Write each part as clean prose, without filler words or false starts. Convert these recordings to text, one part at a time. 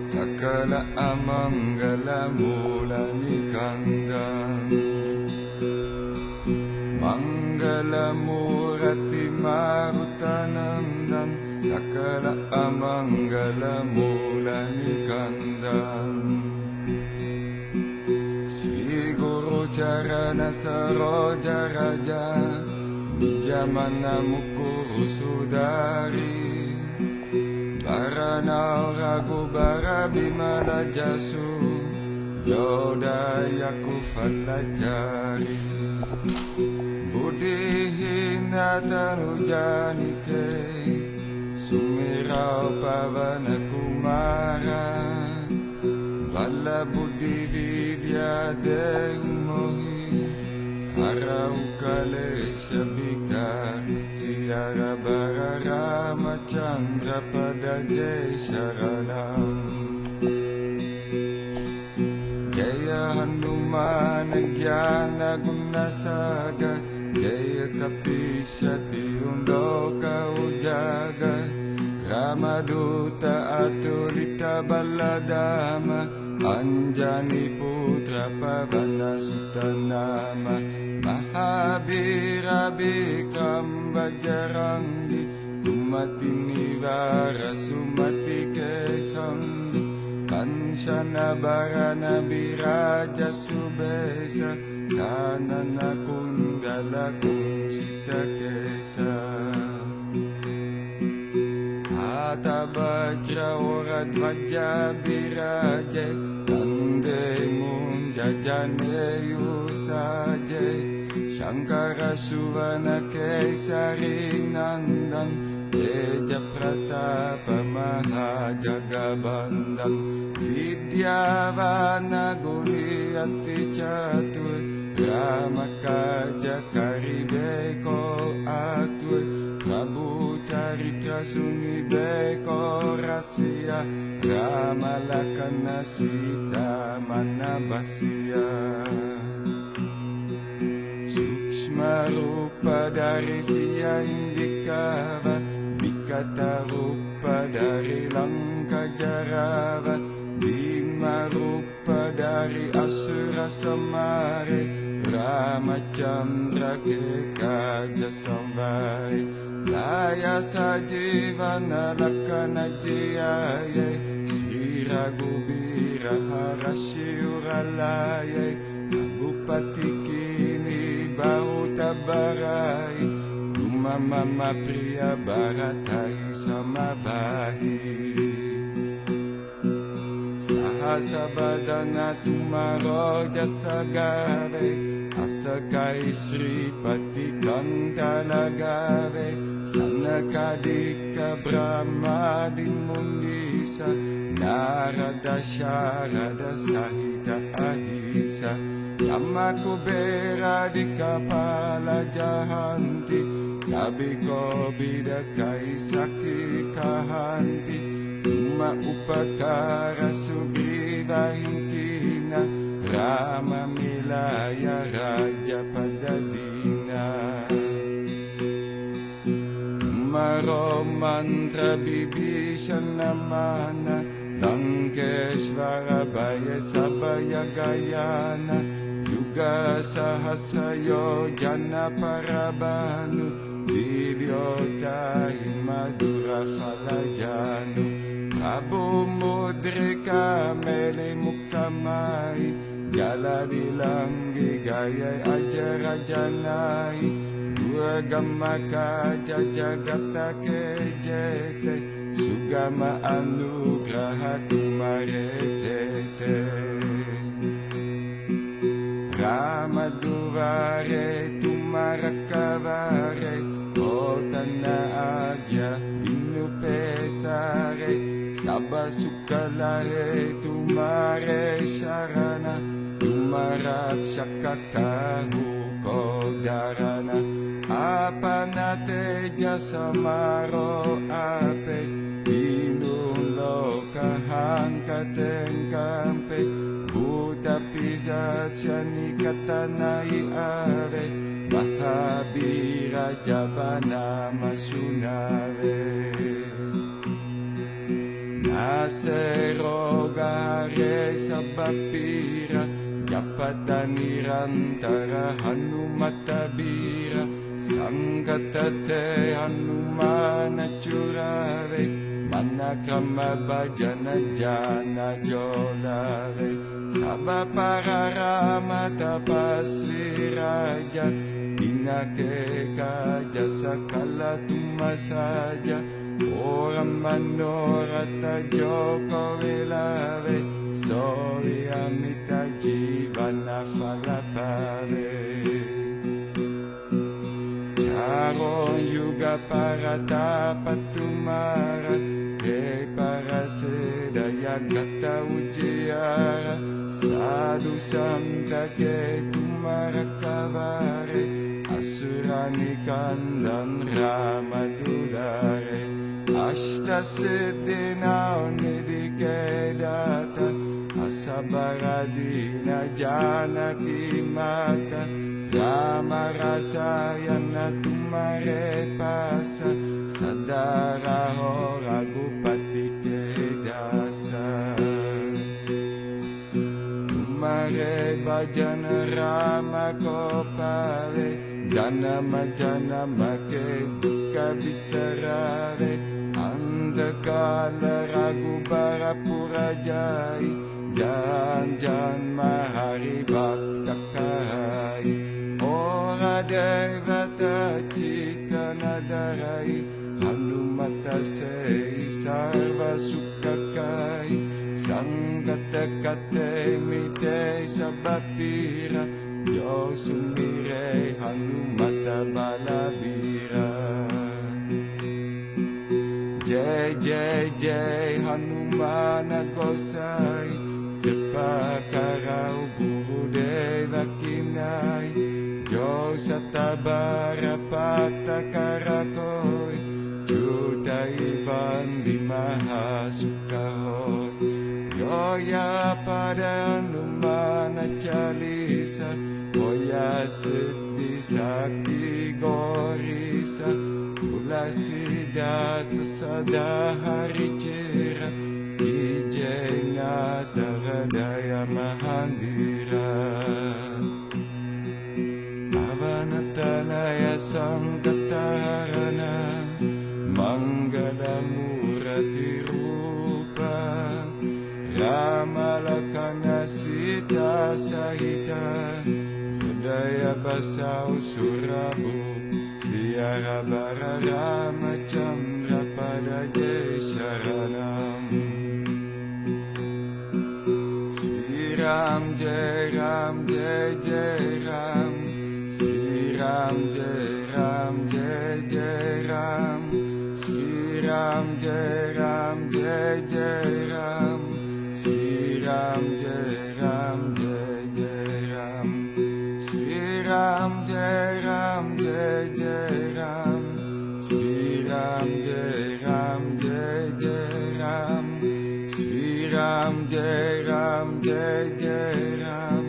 Sakala amangala mula nikandam Mangala murati marutanandam Sakala amangala mula nikandam Sri Guru Charana Saroja Raja Nijamana Mukuru Sudari Baranau Ragu Barabimala Jasu Yodayaku Falajari Buddhihina Tanujanite Sumirau Pavana Kumara Bala Buddhi Vidya Dehumohi Araukale Shabikar Siara Barara Machandra Pada Jai Sharanam Jaya Hanuman Gyana Gunasaga Jaya Kapishati Undoka Ujaga Ramaduta Atulita Baladama Anjani Putra Pavana Sutanama Mahabira Bikram Vajarangi Kumati Nivara Sumati Kesangi Kanshana Barana Biraja Subesa Kanana Kundala Kunsita Kesa Hata Vajra Oradvaja Biraje Tande Munja Janeyu Saje Shankara Suvana Kesari Nandan Teja Pratapa Mahajagabandam Vidyavana Guliyati Chatwe Ramakaja Karibeko Atwe Prabhu Charitra Sunibeko Rasya Ramalakana Sita Manabasya Rupa dari Siya Indikava Bikata Rupa dari Langka Jarava Bima Rupa dari Asura Samare Ramachandra Kekaja Samvare Laya Sajivana Lakana Jiyaye Sri Raghubira Harashiuralaye Agupati Kini Bauta Barai Umama Priya Bharatai Samabahi Sahasabadana Tumaro Jasagare Asakai Sri Pati Kantalagare Sanakadika Brahma Dimundisa Narada Sharada Sahita Ahisa Yamakubera di kapala jahanti Kabiko bida kaisaki kahanti Uma upakara subiva hintina Rama milaya raja padadina Umaro mantra bibishana mana Lankeshvara Bhaya Sabaya Gayana Yuga Sahasayo Jana Parabanu Divyota Himadura Falajanu Prabhu Mudrika Mele Mukamai Galadilangi Gaya Ajarajanai Dua Gamaka Jajagata Kejete Sugama Anugraha Tumaretete Ramaduvare Tumarakavare Otana Agya Vinupesare Sabasukalahe Tumare Sharana Tumarakshakakahu Kodarana Apanate Jasamaro Ape Loka Hankatengkampe Buddha Pisat Shani Katanai Ave Mahabira Jabana Masunave nase roga hare sabapira Yapata nirantara Hanumata bira Sangatate Hanumana churave Manakrama bhajana jana jolave Sabapararama tapasvi raja Dinake kaja sakala tumasaja Oram manorata joko vilave Soyamita jivana falapave Charon yuga paratapatumara Te paraseda yagata ujjayara Sadhu santa ke tumara kavare Asurani kandan ramadudare Ashta siddhina nidike data Asabaradina janaki mata Rama rasayana tumare pasa Sadara ho ragupati ke dasa Tumare bhajana rama ko pare Janama janama ke dukkha visarare Andakala ragubara purajai Jan jan mahari bhakta kahai Ora devata chitanadarai Hanumata sei sarva sukhakai Sangata kate mite sabapira Yo sumire Hanumata balabira Jai jai jai Hanumana gosai Kripa karau Gurudeva kinai Jo satabara pata karakoi Jutai bandi mahasukahoi Yoya pada Hanumana chalisa Oya siddhi sakti gorisa Tulasida sada haricera Ijena Hradaya Mahandira Avanatanaya Sangatarana Mangala Murati Rupa Ramalakana Sita Sahita Hridaya Basau Surabu Siyarabara Ramachandra Pada Sharanam Ram Jai Ram Jai Jai Ram Sri Ram Jai Ram Jai Jai Ram Sri Ram Jai Ram Jai Jai Ram Sri Ram Jai Ram Jai Jai Ram Sri Ram Jai Ram Jai Jai Ram Sri Ram Jai Ram Jai Jai Ram Sri Ram Jai Ram Jai Jai Ram Sri Ram Jai Ram Jai Jai Ram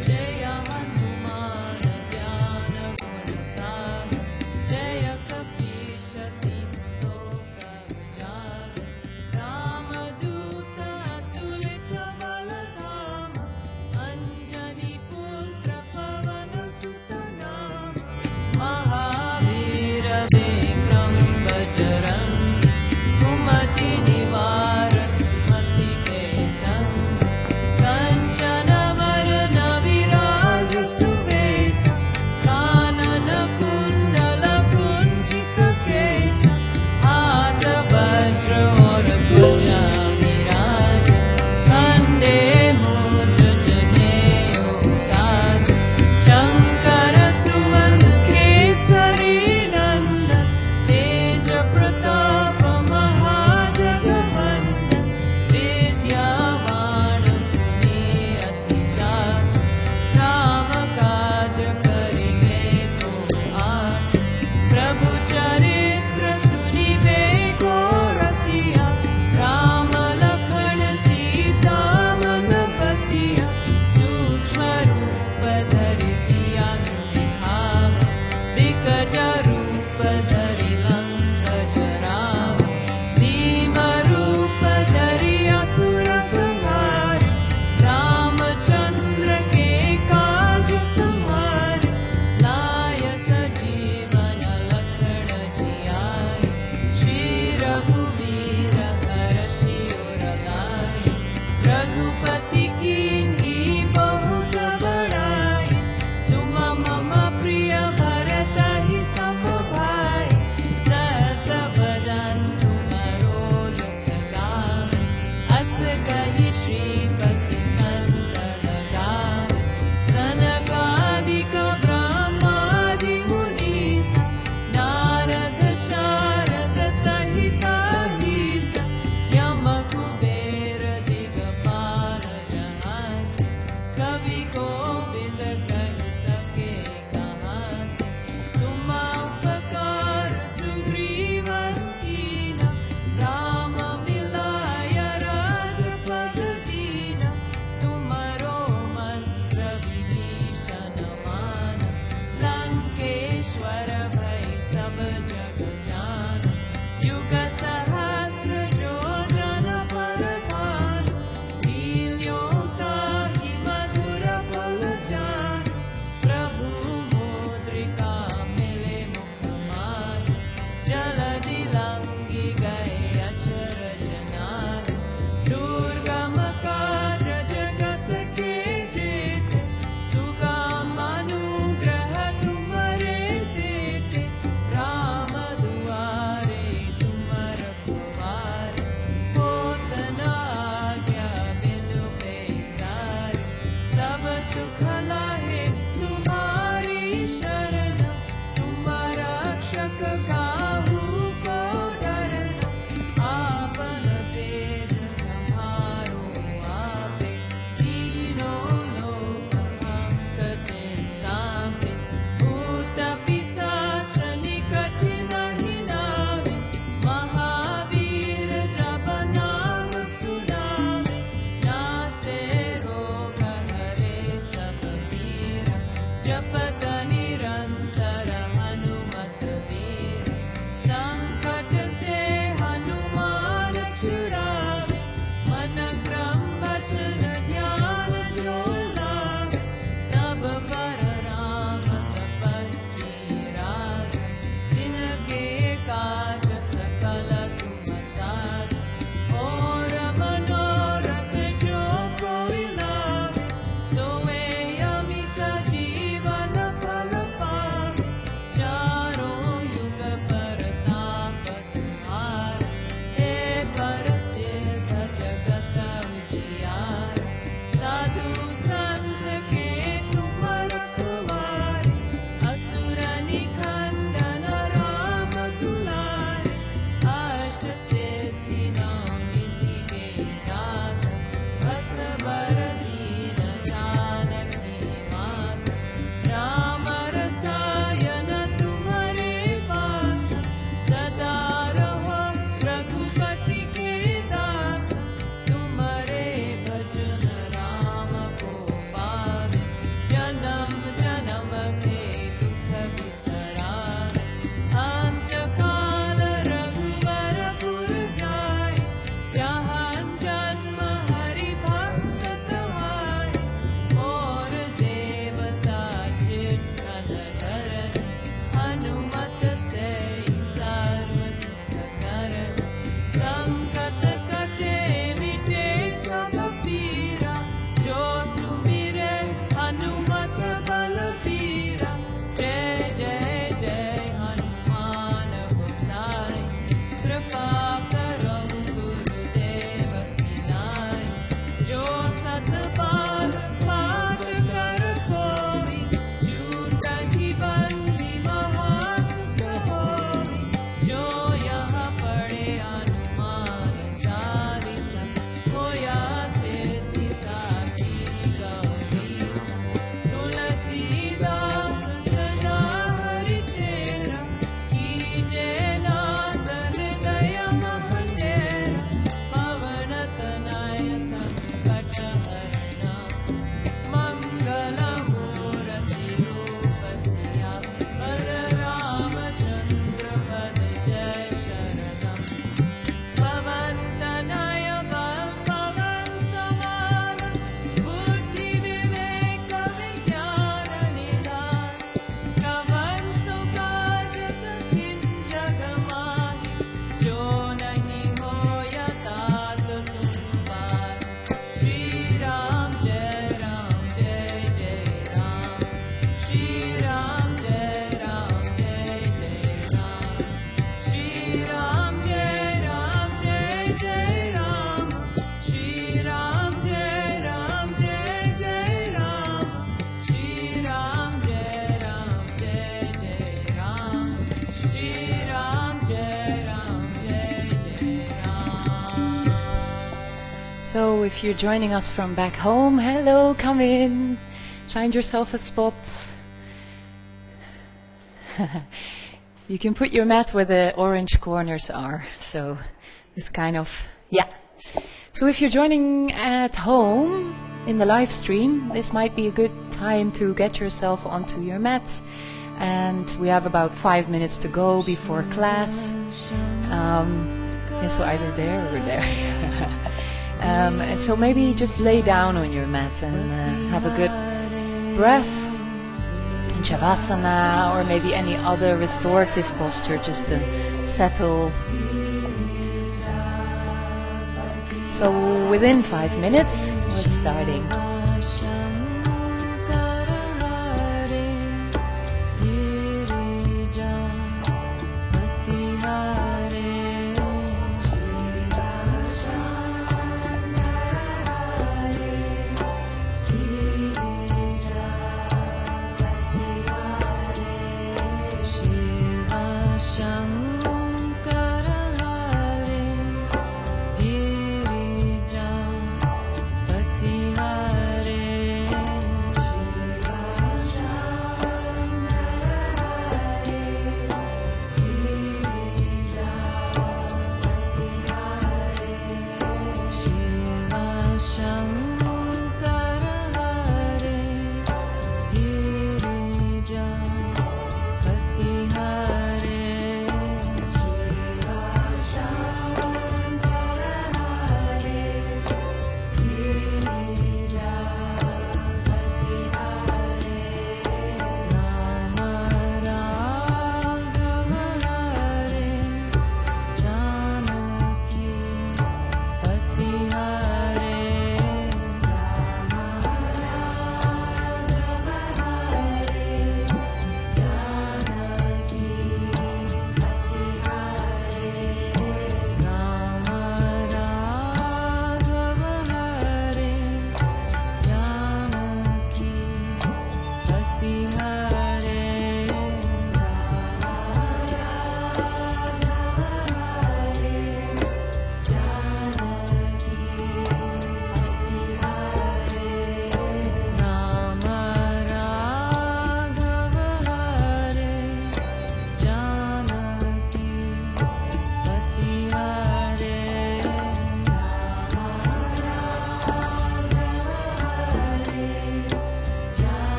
Jaya Hanuman So if you're joining us from back home, hello, come in, find yourself a spot. You can put your mat where the orange corners are. So this kind of, yeah. So if you're joining at home in the live stream, this might be a good time to get yourself onto your mat. And we have about 5 minutes to go before class. So either there or there. So maybe just lay down on your mat and have a good breath in Shavasana or maybe any other restorative posture just to settle. So within 5 minutes, we're starting. Hare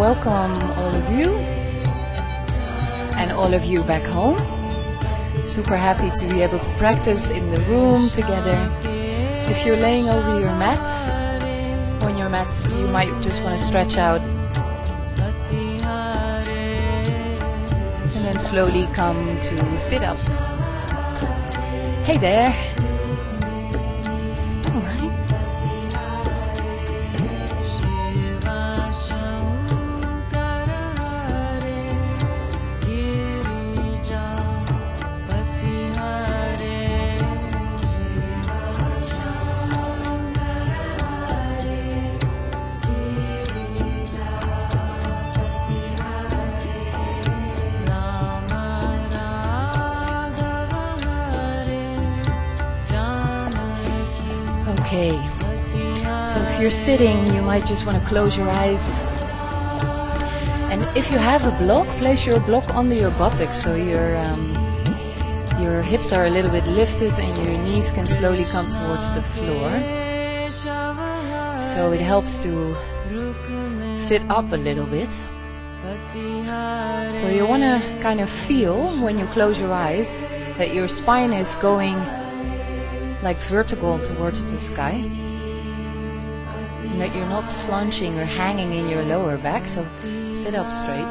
welcome all of you and all of you back home. Super happy to be able to practice in the room together. If you're laying over your mat, on your mat, you might just want to stretch out and then slowly come to sit up. Hey there. All right. Okay, so if you're sitting, you might just want to close your eyes. And if you have a block, place your block under your buttocks so your hips are a little bit lifted and your knees can slowly come towards the floor. So it helps to sit up a little bit. So you want to kind of feel when you close your eyes that your spine is going like vertical towards the sky, and that you're not slouching or hanging in your lower back, so sit up straight.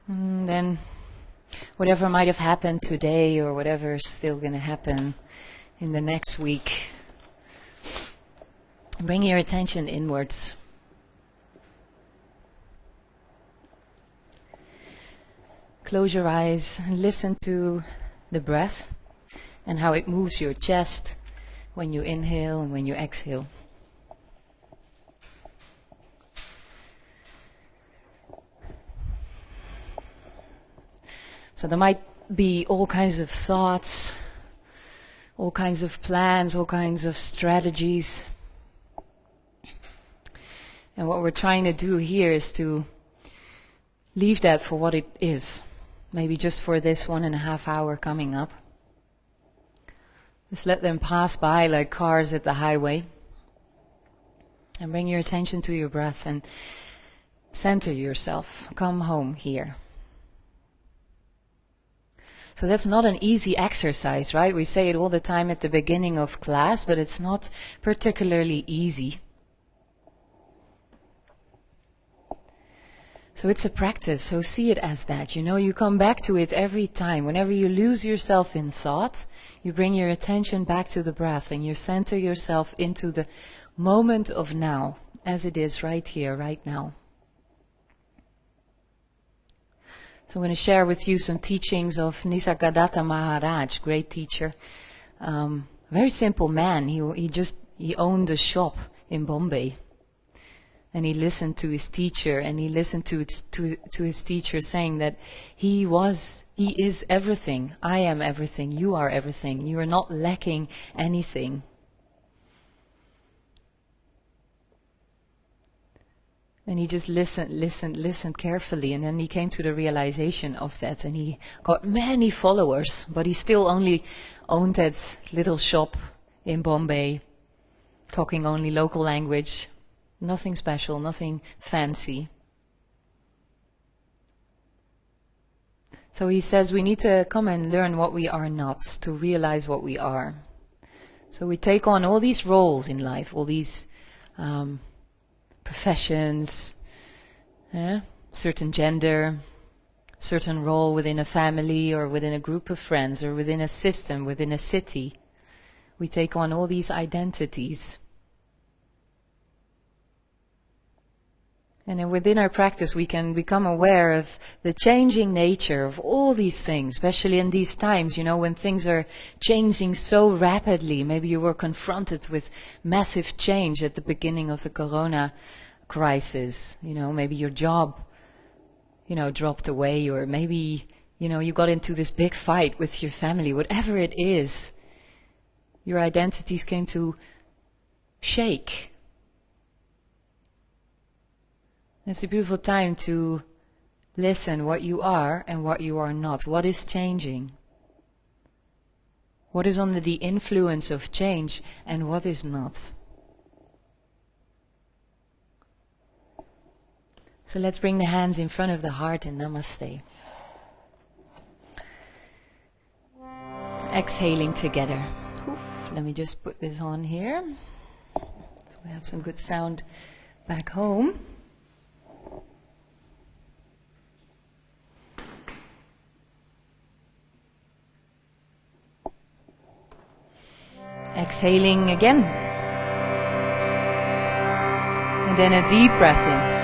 And then whatever might have happened today or whatever is still going to happen in the next week, bring your attention inwards. Close your eyes and listen to the breath and how it moves your chest when you inhale and when you exhale. So there might be all kinds of thoughts, all kinds of plans, all kinds of strategies. And what we're trying to do here is to leave that for what it is. Maybe just for this 1.5 hour coming up. Just let them pass by like cars at the highway. And bring your attention to your breath and center yourself. Come home here. So that's not an easy exercise, right? We say it all the time at the beginning of class, but it's not particularly easy. So it's a practice, so see it as that. You know, you come back to it every time. Whenever you lose yourself in thought, you bring your attention back to the breath and you center yourself into the moment of now, as it is right here, right now. So I'm going to share with you some teachings of Nisargadatta Maharaj, great teacher. Very simple man. He owned a shop in Bombay. And he listened to his teacher, and he listened to his teacher saying that he is everything. I am everything. You are everything. You are not lacking anything. And he just listened carefully, and then he came to the realization of that, and he got many followers, but he still only owned that little shop in Bombay, talking only local language. Nothing special, nothing fancy. So he says we need to come and learn what we are not, to realize what we are. So we take on all these roles in life, all these professions, certain gender, certain role within a family or within a group of friends or within a system, within a city. We take on all these identities. And then within our practice, we can become aware of the changing nature of all these things, especially in these times, you know, when things are changing so rapidly. Maybe you were confronted with massive change at the beginning of the corona crisis. You know, maybe your job, you know, dropped away, or maybe, you know, you got into this big fight with your family. Whatever it is, your identities came to shake. It's a beautiful time to Listen what you are and what you are not. What is changing? What is under the influence of change and what is not? So let's bring the hands in front of the heart in Namaste. Exhaling together. Oof, let me just put this on here, so we have some good sound back home. Exhaling again. And then a deep breath in.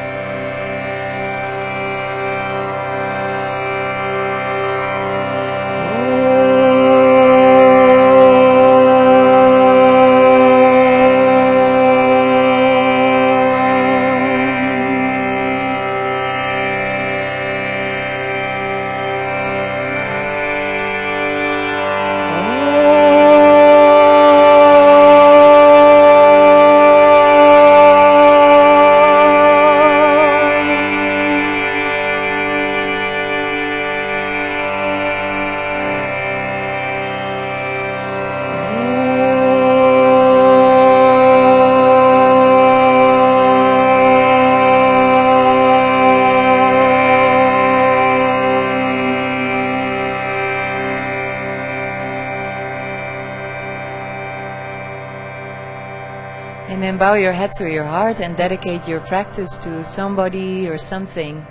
And then bow your head to your heart and dedicate your practice to somebody or something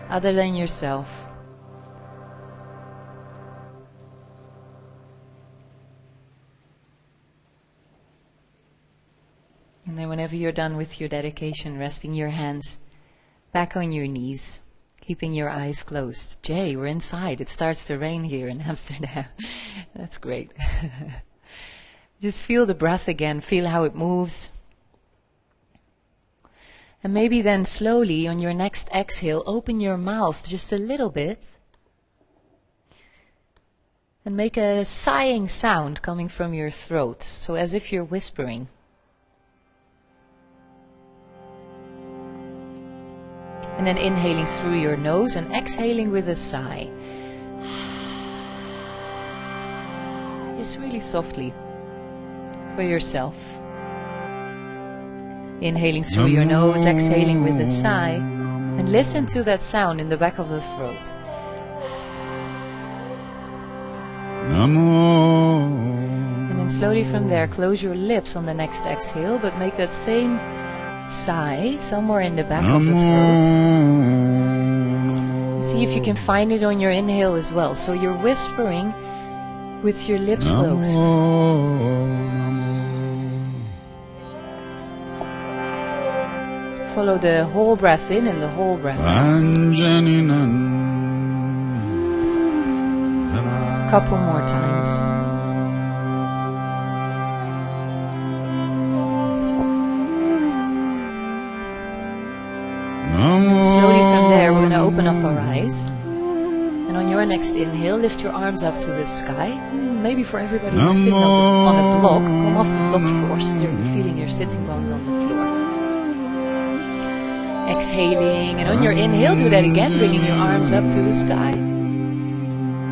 other than yourself. And then whenever you're done with your dedication, resting your hands back on your knees, keeping your eyes closed. Jay, we're inside. It starts to rain here in Amsterdam. That's great. Just feel the breath again, feel how it moves. And maybe then slowly on your next exhale, open your mouth just a little bit. And make a sighing sound coming from your throat, so as if you're whispering. And then inhaling through your nose and exhaling with a sigh. Just really softly. For yourself. Inhaling through your nose, exhaling with a sigh, and listen to that sound in the back of the throat. And then slowly from there, close your lips on the next exhale, but make that same sigh somewhere in the back of the throat. And see if you can find it on your inhale as well. So you're whispering with your lips closed. Follow the whole breath in and the whole breath out. Couple more times. And slowly from there, we're going to open up our eyes. And on your next inhale, lift your arms up to the sky. Maybe for everybody who's sitting on a block, come off the block floor, so you're feeling your sitting bones on the floor. Exhaling, and on your inhale, do that again, bringing your arms up to the sky.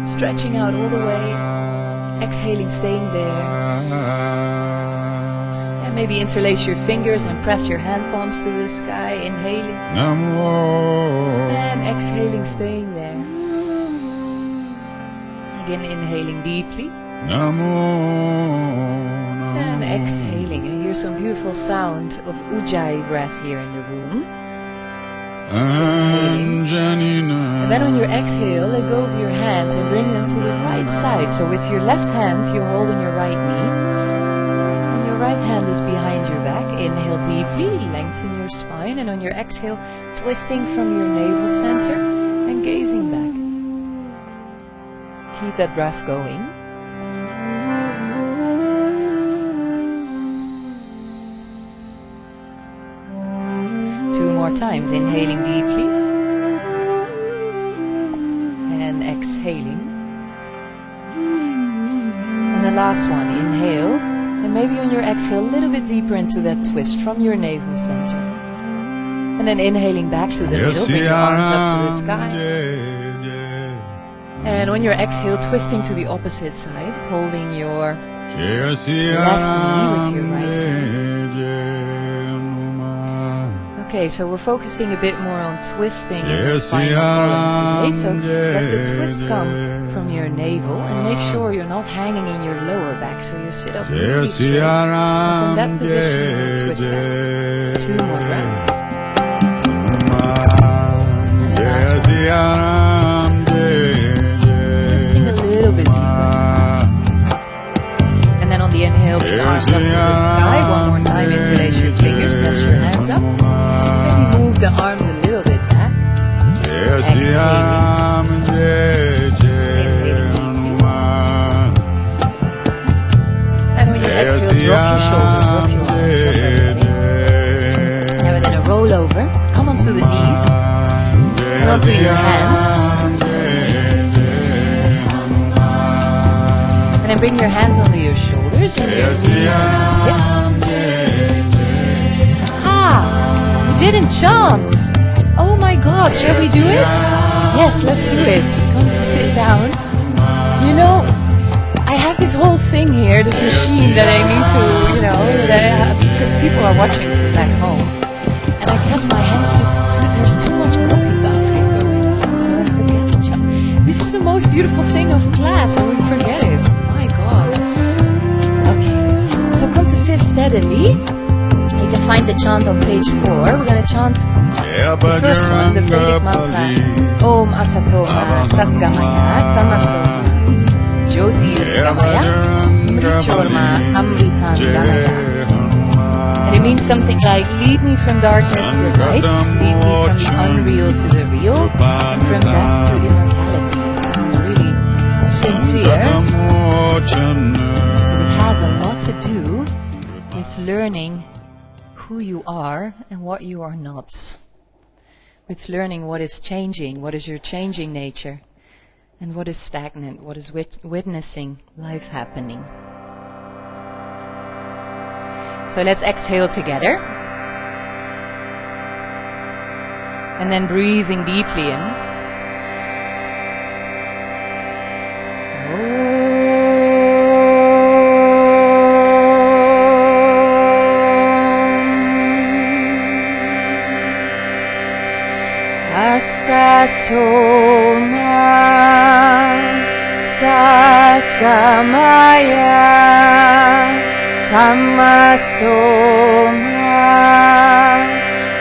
Stretching out all the way. Exhaling, staying there. And maybe interlace your fingers and press your hand palms to the sky, inhaling. And exhaling, staying there. Again, inhaling deeply. And exhaling. And here's some beautiful sound of Ujjayi breath here in the room. And then on your exhale, let go of your hands and bring them to the right side. So with your left hand, you're holding your right knee. And your right hand is behind your back. Inhale deeply, lengthen your spine. And on your exhale, twisting from your navel center and gazing back. Keep that breath going. More times, inhaling deeply and exhaling. And the last one, inhale, and maybe on your exhale a little bit deeper into that twist from your navel center. And then inhaling back to the middle, bring your arms up to the sky. And on your exhale, twisting to the opposite side, holding your left knee with your right hand. Okay, so we're focusing a bit more on twisting in the spinal column today. So let the twist come from your navel and make sure you're not hanging in your lower back. So you sit up really straight. And from that position, we'll twist back. 2 more breaths. Twisting a little bit deeper. And then on the inhale, bring the arms up to the sky. 1 more time, interlace your fingers, press your hands up. Maybe move the arms a little bit back. Exhaling. And when you exhale, drop your shoulders, drop your arms. Now we're going to roll over, come onto the knees, and onto your hands. And then bring your hands under your shoulders and your knees and hips. You didn't chant! Oh my god, shall we do it? Yes, let's do it. Come to sit down. You know, I have this whole thing here, this machine that I need to, that I have, because people are watching from back home. And I guess my hands there's too much multitasking going on, so I forget to chant. This is the most beautiful thing of class, and we forget it. My god. Okay, so come to sit steadily. You can find the chant on page 4. We're going to chant the first one, the Vedic mantra. Om Asatoma Satgamaya Tamasoma Jyotirgamaya Mrichorma Amritan Gamaya. And it means something like, lead me from darkness to light, lead me from the unreal to the real, and from death to immortality. It's really sincere. But it has a lot to do with learning who you are and what you are not. With learning what is changing, what is your changing nature, and what is stagnant, what is witnessing life happening. So let's exhale together. And then breathing deeply in. Asatoma Satgamaya Tamasoma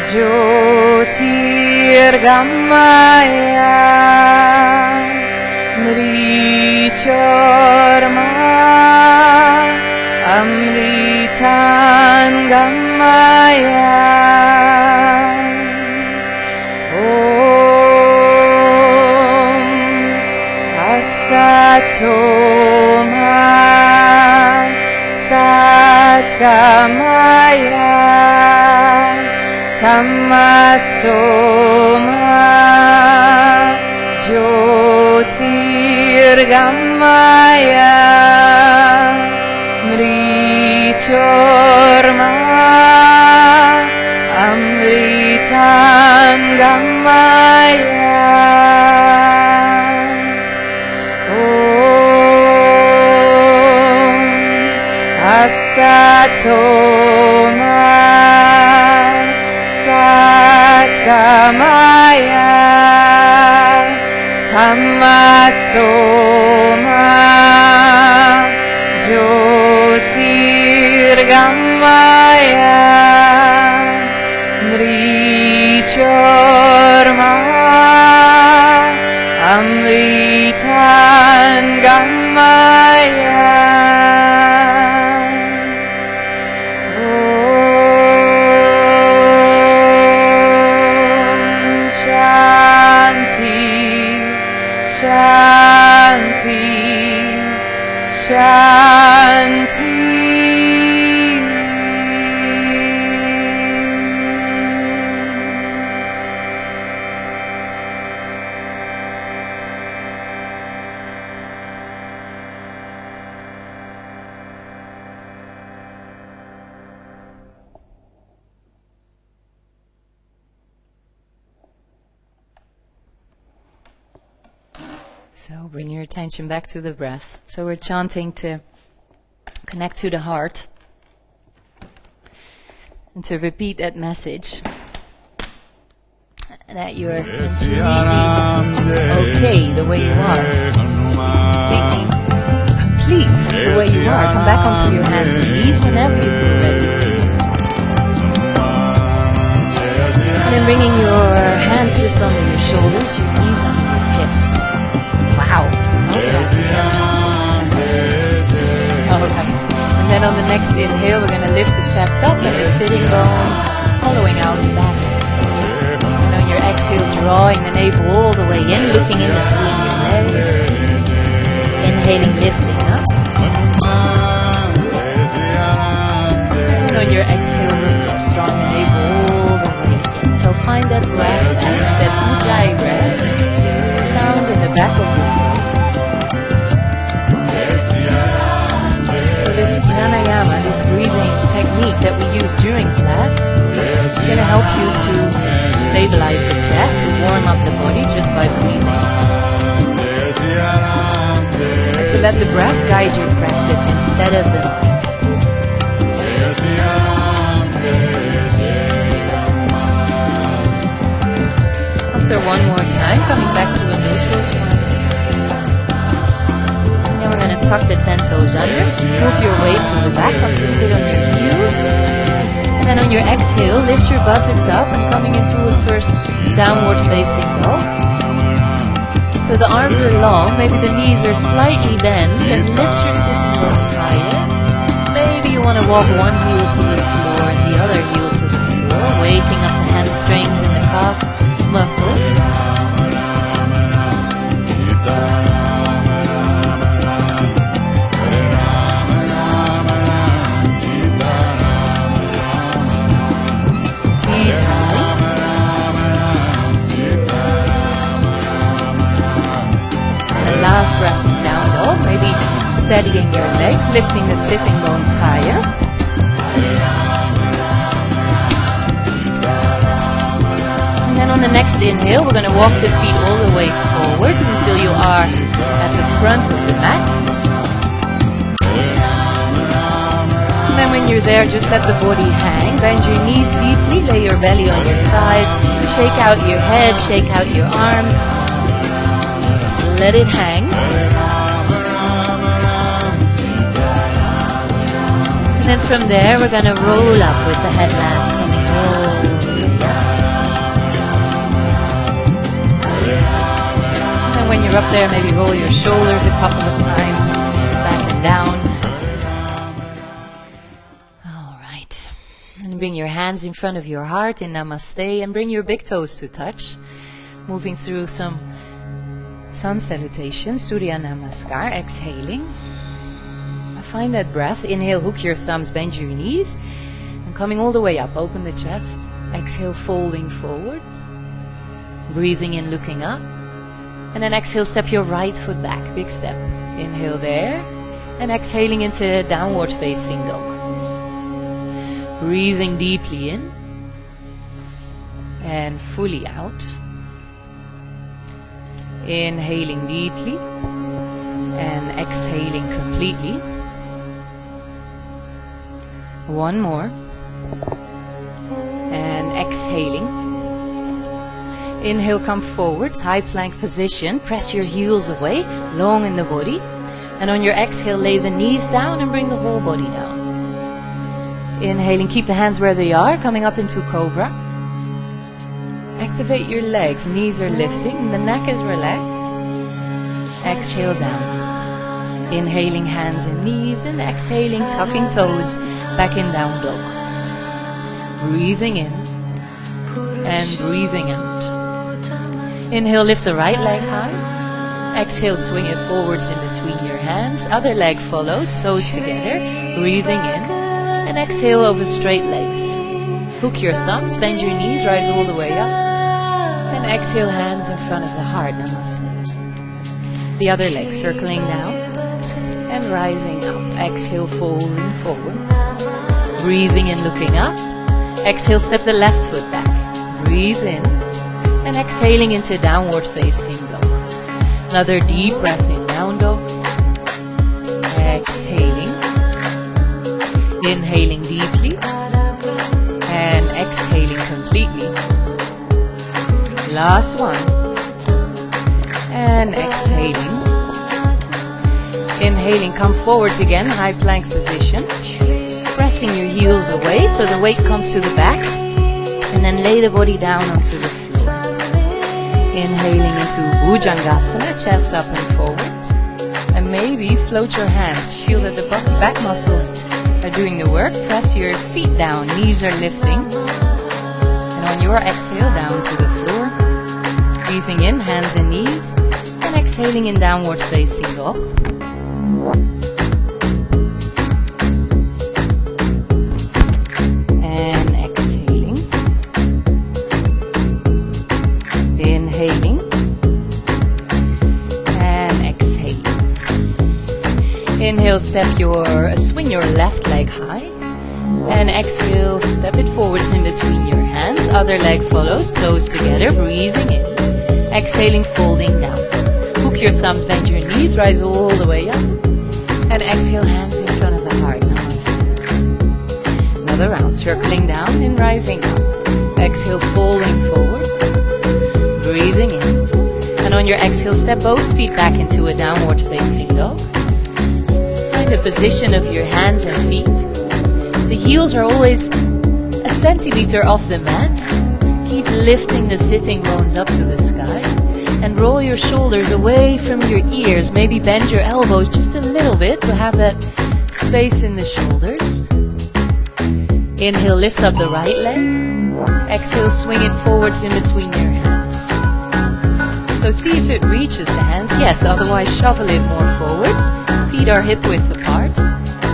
Jyotirgamaya Mrichorma Amritangamaya Satoma Satgamaya Tamasoma Jyotirgamaya Mrichorma Amritangamaya Asatoma Satgamaya Tamasoma Jyotirgamaya Mrichorma Amritangamaya Shanti, Shanti. So bring your attention back to the breath. So we're chanting to connect to the heart and to repeat that message that you're completely okay the way you are. Completely complete the way you are. Come back onto your hands and knees whenever you feel ready. And then bringing your hands just under your shoulders, your knees under your hips. Wow. Alright. And then on the next inhale, we're going to lift the chest up and the sitting bones following out the back. And on your exhale, drawing the navel all the way in, looking in between your legs. Inhaling, lifting up. And on your exhale, drawing the navel all the way in. So find that breath, that ujjayi breath, sound in the back of your throat. So this pranayama, this breathing technique that we use during class, is going to help you to stabilize the chest, to warm up the body just by breathing. And to let the breath guide your practice instead of the mind. After one more time, coming back to a neutral spine. Now we're going to tuck the 10 toes under, move your weight to the back, come to sit on your heels. And then on your exhale, lift your buttocks up and coming into a first downward facing dog. So the arms are long, maybe the knees are slightly bent, and lift your sitting bones higher. Maybe you want to walk one heel to the floor and the other heel to the floor, waking up the hamstrings and the calf muscles. Last breath in down dog, maybe steadying your legs, lifting the sitting bones higher. And then on the next inhale, we're going to walk the feet all the way forwards until you are at the front of the mat. And then when you're there, just let the body hang. Bend your knees deeply, lay your belly on your thighs, shake out your head, shake out your arms. Let it hang. And then from there, we're going to roll up with the head mask coming all the way up. And when you're up there, maybe roll your shoulders a couple of times, back and down. All right. And bring your hands in front of your heart in Namaste and bring your big toes to touch. Moving through some sun salutation, Surya Namaskar, exhaling. Find that breath. Inhale, hook your thumbs, bend your knees. And coming all the way up, open the chest. Exhale, folding forward. Breathing in, looking up. And then exhale, step your right foot back, big step. Inhale there. And exhaling into downward facing dog. Breathing deeply in. And fully out. Inhaling deeply and exhaling completely. One more. And exhaling. Inhale, come forwards, high plank position. Press your heels away, long in the body. And on your exhale, lay the knees down and bring the whole body down. Inhaling, keep the hands where they are, coming up into Cobra. Activate your legs, knees are lifting, the neck is relaxed. Exhale down. Inhaling hands and knees and exhaling, tucking toes, back in down dog. Breathing in and breathing out. Inhale, lift the right leg high. Exhale, swing it forwards in between your hands. Other leg follows, toes together, breathing in. And exhale over straight legs. Hook your thumbs, bend your knees, rise all the way up. And exhale, hands in front of the heart, Namaste. The other leg circling down and rising up. Exhale, folding forward. Breathing in, looking up. Exhale, step the left foot back. Breathe in. And exhaling into downward facing dog. Another deep breath in, down dog. Exhaling. Inhaling deeply. And exhaling completely. Last one. And exhaling. Inhaling, come forwards again, high plank position. Pressing your heels away so the weight comes to the back. And then lay the body down onto the floor. Inhaling into Bhujangasana, chest up and forward. And maybe float your hands. Feel that the back muscles are doing the work. Press your feet down, knees are lifting. And on your exhale, down to the floor. Breathing in, hands and knees. And exhaling in downward facing dog. And exhaling. Inhaling. And exhaling. Inhale, swing your left leg high. And exhale, step it forwards in between your hands. Other leg follows, toes together, breathing in. Exhaling, folding down. Hook your thumbs, bend your knees, rise all the way up. And exhale, hands in front of the heart. Namaste. Another round, circling down and rising up. Exhale, folding forward. Breathing in. And on your exhale, step both feet back into a downward facing dog. Find the position of your hands and feet. The heels are always a centimeter off the mat. Keep lifting the sitting bones up to the sky. And roll your shoulders away from your ears. Maybe bend your elbows just a little bit to have that space in the shoulders. Inhale, lift up the right leg. Exhale, swing it forwards in between your hands. So see if it reaches the hands. Yes, otherwise shovel it more forwards. Feet are hip width apart.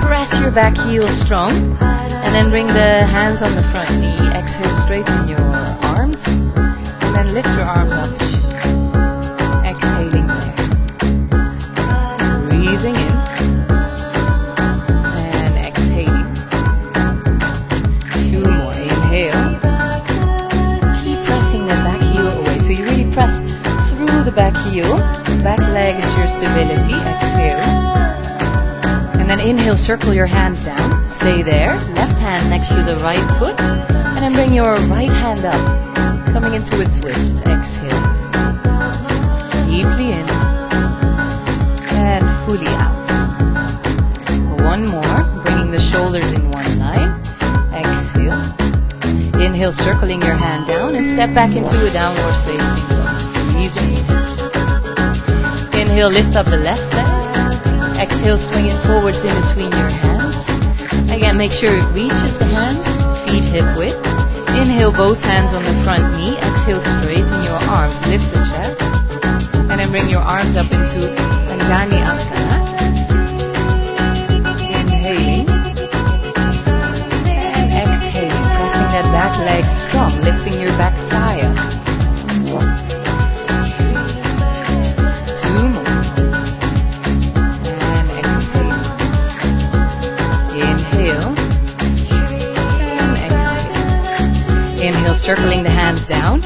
Press your back heel strong. And then bring the hands on the front knee. Exhale, straighten your arms. And then lift your arms up. Exhaling there. Breathing in. And exhaling. 2 more. Inhale. Keep pressing the back heel away. So you really press through the back heel. Back leg is your stability. Exhale. And then inhale, circle your hands down. Stay there. Left hand next to the right foot. And then bring your right hand up. Coming into a twist. Exhale. Deeply in. And fully out. 1 more. Bringing the shoulders in one line. Exhale. Inhale, circling your hand down. And step back into a downward facing dog. Breathing in. Inhale, lift up the left leg. Exhale, swing it forwards in between your hands. Again, make sure it reaches the hands. Feet hip width. Inhale, both hands on the front knee. Exhale, straighten your arms. Lift the chest. And then bring your arms up into Anjani Asana. Inhaling. And exhaling. Pressing that back leg strong. Lifting your back thigh up. 2 more. Inhale, circling the hands down.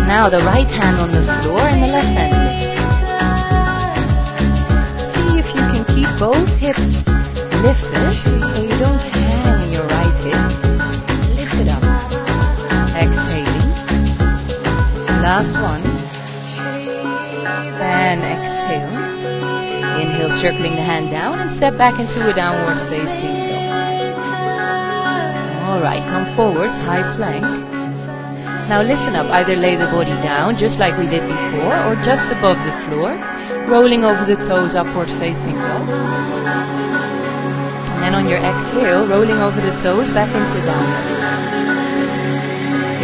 Now the right hand on the floor and the left hand lifts. See if you can keep both hips lifted so you don't hang your right hip. Lift it up. Exhaling. Last one. And exhale. Inhale, circling the hand down and step back into a downward facing dog. Alright, come forwards, high plank. Now listen up, either lay the body down, just like we did before, or just above the floor, rolling over the toes, upward facing dog. And then on your exhale, rolling over the toes, back into downward.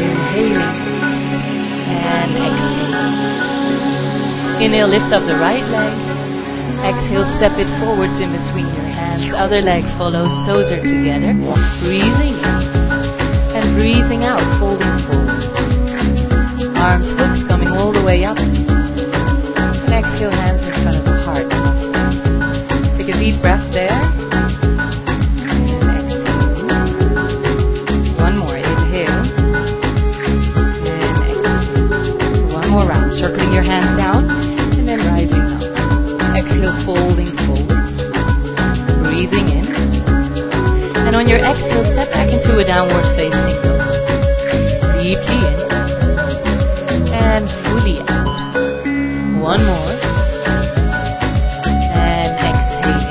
Inhaling. And exhaling. Inhale, lift up the right leg. Exhale, step it forwards in between your hands. Other leg follows, toes are together. Breathing in. And breathing out, folding forward. Arms hooked, coming all the way up. And exhale, hands in front of the heart. Take a deep breath there. And exhale. 1 more, inhale. And exhale. 1 more round, circling your hands down. And then rising up. on your exhale, step back into a downward facing dog. Deeply in. And fully out. One more. And exhaling.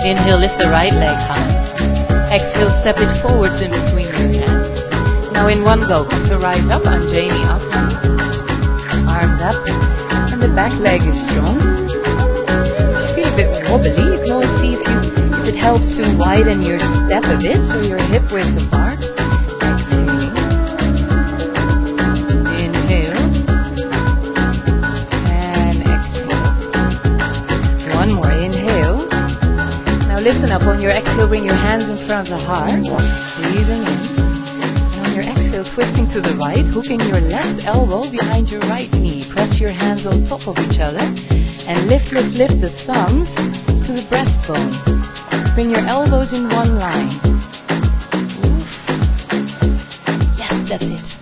Inhale, lift the right leg high. Exhale, step it forwards in between your hands. Now in one go, come to rise up, Anjali Asana. Arms up. And the back leg is strong. Feel a bit wobbly. You can always see if it helps to widen your step a bit, so your hip width apart. Exhaling. Inhale. And exhale. One more. Inhale. Now listen up. On your exhale, bring your hands in front of the heart. Breathing in. And on your exhale, twisting to the right, hooking your left elbow behind your right knee. Press your hands on top of each other. And lift, lift, lift the thumbs to the breastbone. Bring your elbows in one line. Oof. Yes, that's it.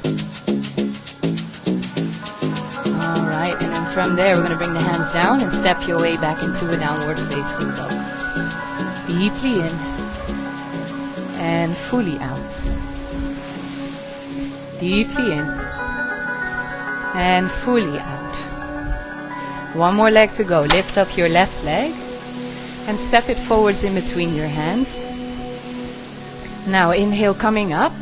Alright, and then from there we're going to bring the hands down and step your way back into a downward facing dog. Deeply in and fully out. Deeply in and fully out. One more leg to go. Lift up your left leg and step it forwards in between your hands. Now inhale, coming up.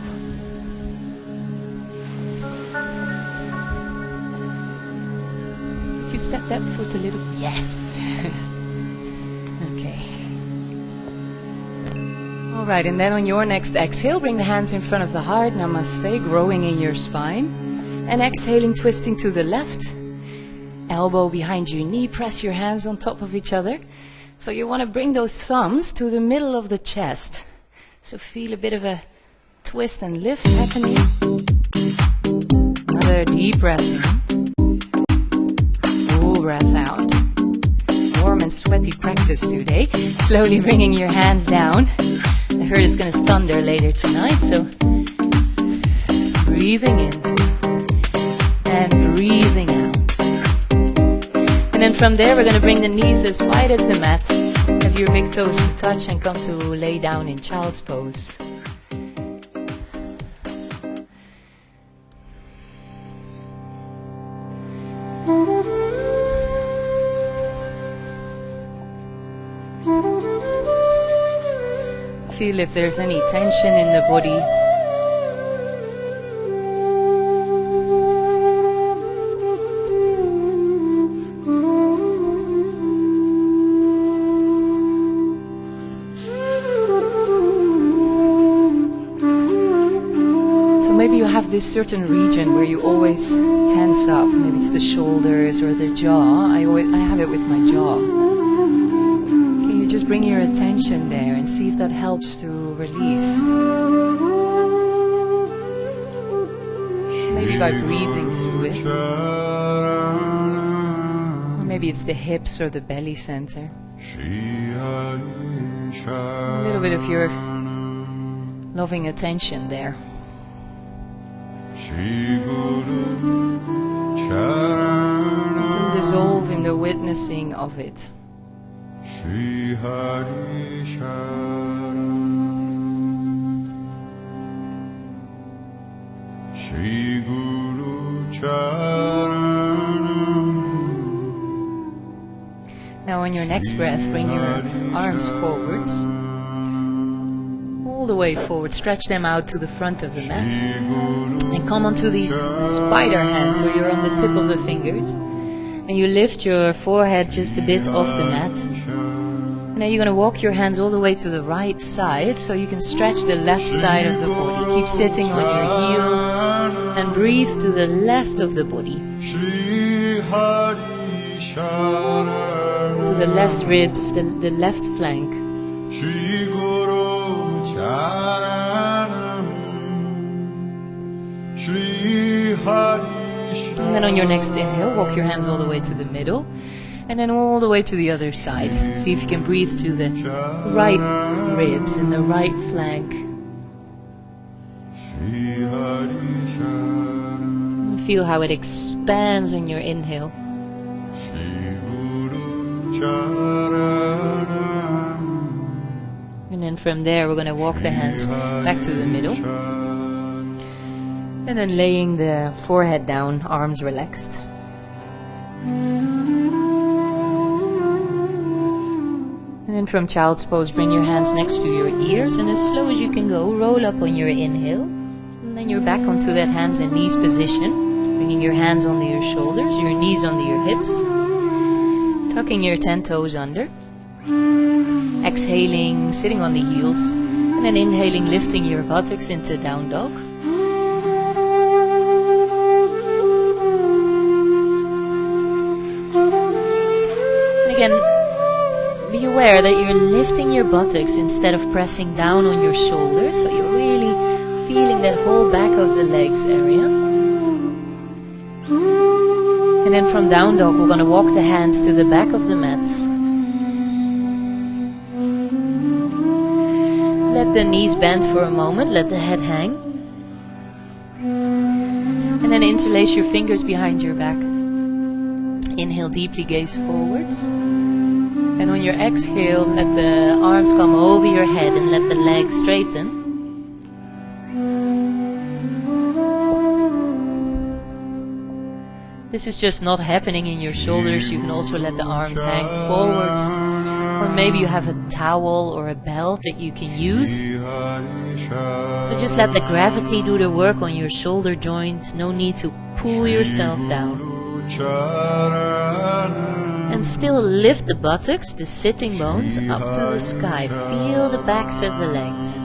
If you step that foot a little, yes. Okay. Alright, and then on your next exhale, bring the hands in front of the heart. Namaste, growing in your spine. And exhaling, twisting to the left. Elbow behind your knee, press your hands on top of each other. So you want to bring those thumbs to the middle of the chest. So feel a bit of a twist and lift happening. Another deep breath in. Full breath out. Warm and sweaty practice today. Slowly bringing your hands down. I heard it's going to thunder later tonight, so breathing in and breathing out. And then from there, we're going to bring the knees as wide as the mat. Have your big toes to touch and come to lay down in child's pose. Feel if there's any tension in the body. This certain region where you always tense up. Maybe it's the shoulders or the jaw. I have it with my jaw. Can you just bring your attention there and see if that helps to release? Maybe by breathing through it. Or maybe it's the hips or the belly center. A little bit of your loving attention there. Dissolve in the witnessing of it. Now on your next breath, bring your arms forwards. All the way forward, stretch them out to the front of the mat. And come onto these spider hands, so you're on the tip of the fingers. And you lift your forehead just a bit off the mat. And then you're going to walk your hands all the way to the right side, so you can stretch the left side of the body. Keep sitting on your heels and breathe to the left of the body. To the left ribs, the left flank. And then on your next inhale, walk your hands all the way to the middle. And then all the way to the other side. See if you can breathe to the right ribs and the right flank. Feel how it expands on your inhale. And then from there we're going to walk the hands back to the middle. And then laying the forehead down, arms relaxed. And then from child's pose, bring your hands next to your ears, and as slow as you can go, roll up on your inhale. And then you're back onto that hands and knees position, bringing your hands onto your shoulders, your knees onto your hips, tucking your 10 toes under. Exhaling, sitting on the heels, and then inhaling, lifting your buttocks into down dog. And again, be aware that you're lifting your buttocks instead of pressing down on your shoulders, so you're really feeling that whole back of the legs area. And then from down dog, we're going to walk the hands to the back of the mat. Let the knees bend for a moment, let the head hang. And then interlace your fingers behind your back. Inhale deeply, gaze forwards. And on your exhale, let the arms come over your head and let the legs straighten. This is just not happening in your shoulders. You can also let the arms hang forwards. Or maybe you have a towel or a belt that you can use. So just let the gravity do the work on your shoulder joints. No need to pull yourself down. And still lift the buttocks, the sitting bones, up to the sky. Feel the backs of the legs.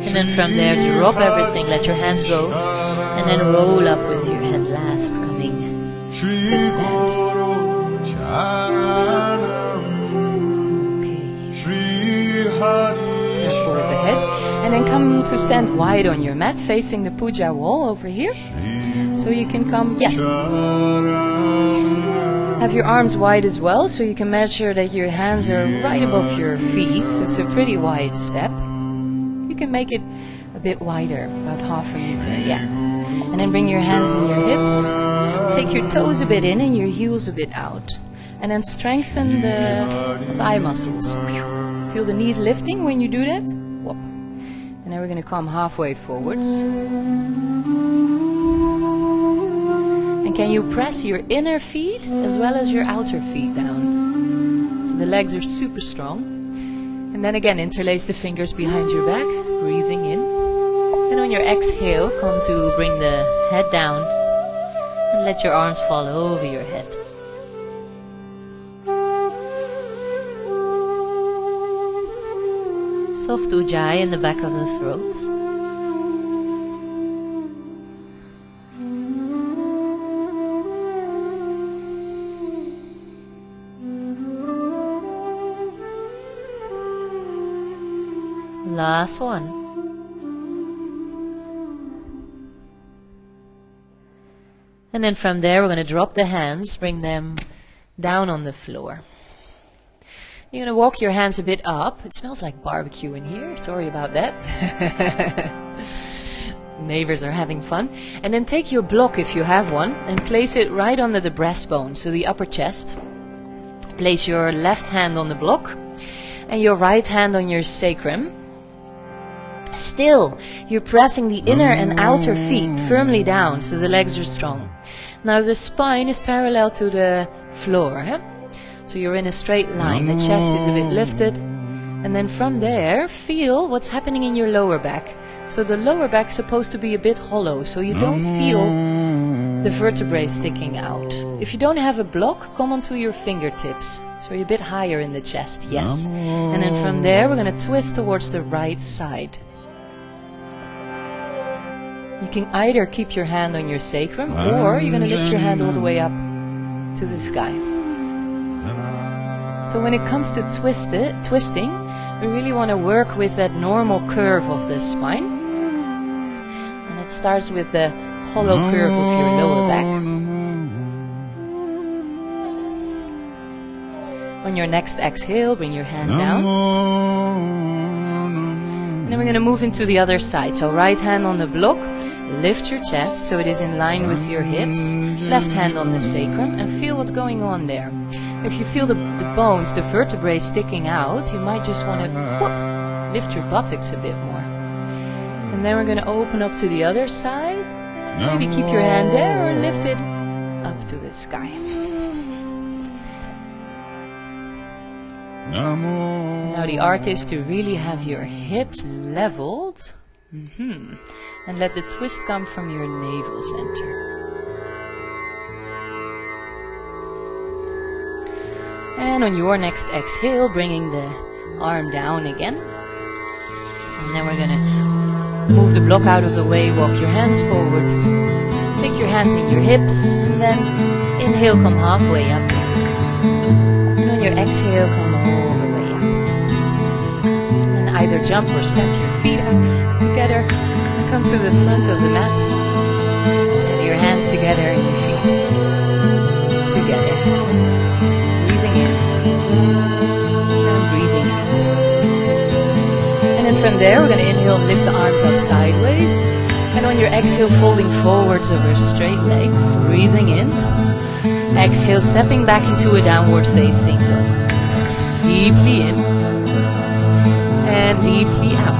And then from there, drop everything, let your hands go. And then roll up with your head last, coming to stand. Okay. Forward the head. And then come to stand wide on your mat, facing the puja wall over here. So you can come, yes. Have your arms wide as well, so you can measure that your hands are right above your feet. So it's a pretty wide step. You can make it a bit wider, about half a meter, yeah. And then bring your hands in your hips, take your toes a bit in and your heels a bit out. And then strengthen the thigh muscles. Feel the knees lifting when you do that. Whoop. And then we're going to come halfway forwards. And can you press your inner feet as well as your outer feet down? So the legs are super strong. And then again, interlace the fingers behind your back, breathing in. And on your exhale, come to bring the head down and let your arms fall over your head. Soft ujjayi in the back of the throat. Last one. And then from there, we're going to drop the hands, bring them down on the floor. You're going to walk your hands a bit up. It smells like barbecue in here. Sorry about that. Neighbors are having fun. And then take your block, if you have one, and place it right under the breastbone, so the upper chest. Place your left hand on the block and your right hand on your sacrum. Still, you're pressing the inner and outer feet firmly down, so the legs are strong. Now the spine is parallel to the floor, so you're in a straight line. The chest is a bit lifted. And then from there, feel what's happening in your lower back. So the lower back's supposed to be a bit hollow, so you don't feel the vertebrae sticking out. If you don't have a block, come onto your fingertips. So you're a bit higher in the chest, yes. And then from there, we're going to twist towards the right side. You can either keep your hand on your sacrum, or you're going to lift your hand all the way up to the sky. So when it comes to twisting, we really want to work with that normal curve of the spine. And it starts with the hollow curve of your lower back. On your next exhale, bring your hand down. And then we're going to move into the other side. So right hand on the block, Lift your chest so it is in line with your hips. Left hand on the sacrum and feel what's going on there. If you feel the bones, the vertebrae sticking out, you might just want to lift your buttocks a bit more. And then we're going to open up to the other side. Maybe keep your hand there or lift it up to the sky. Now the art is to really have your hips leveled. And let the twist come from your navel center. And on your next exhale, bringing the arm down again. And then we're going to move the block out of the way, walk your hands forwards. Take your hands in your hips, and then inhale, come halfway up. And on your exhale, come all the way up. And either jump or step your feet up together. Come to the front of the mat. Have your hands together and your feet together. Breathing in and breathing out. And then from there we're going to inhale and lift the arms up sideways. And on your exhale, folding forwards over straight legs. Breathing in. Exhale, stepping back into a downward facing dog. Deeply in and deeply out.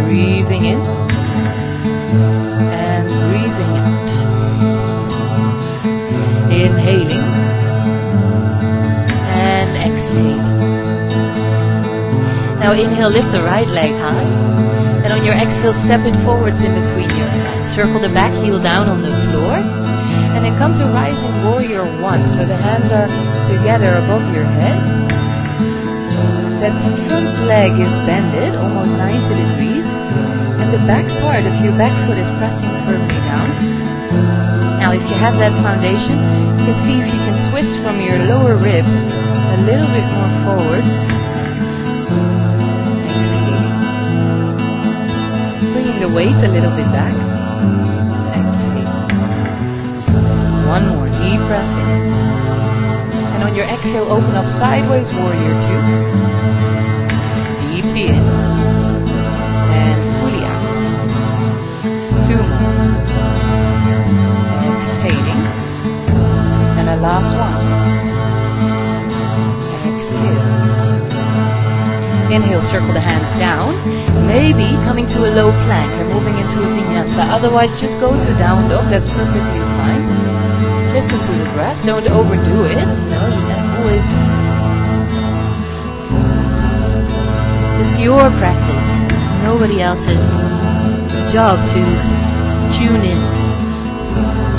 Breathing in and breathing out. Inhaling and exhaling. Now inhale, lift the right leg high. And on your exhale, step it forwards in between your hands. Circle the back heel down on the floor. And then come to rising warrior one. So the hands are together above your head. That front leg is bended, almost 90 degrees. And the back part of your back foot is pressing firmly down. Now if you have that foundation, you can see if you can twist from your lower ribs a little bit more forwards. Exhaling. Bringing the weight a little bit back. Exhaling. One more deep breath in. And on your exhale, open up sideways, warrior two. Deeply in. And fully out. Two more. Exhaling. And a last one. Exhale. Inhale, circle the hands down. Maybe coming to a low plank and moving into a vinyasa. Otherwise, just go to down dog. That's perfectly fine. Listen to the breath. Don't overdo it. You always. It's your practice. It's nobody else's job to tune in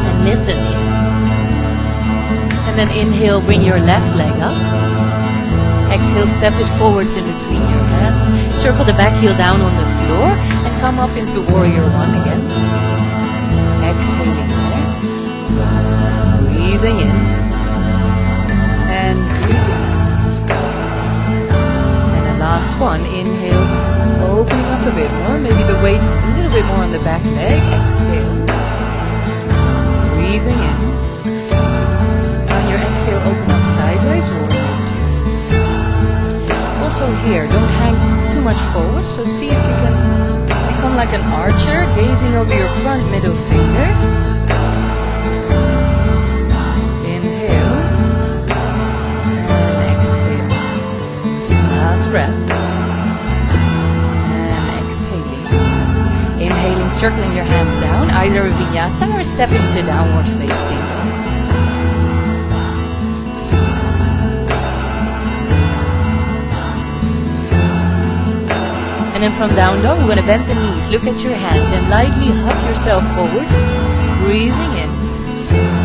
and listen. And then inhale, bring your left leg up. Exhale, step it forwards in between your hands. Circle the back heel down on the floor and come up into warrior one again. Exhaling there. Breathing in and breathing out. And the last one, inhale, opening up a bit more, maybe the weight a little bit more on the back leg. Exhale. Breathing in. On your exhale, open up sideways. Also here, don't hang too much forward, so see if you can become like an archer, gazing over your front middle finger. Inhale and exhale. Last breath. And exhaling. Inhaling, circling your hands down, either a vinyasa or stepping to downward facing. And then from down dog, we're going to bend the knees, look at your hands and lightly hug yourself forwards, breathing in.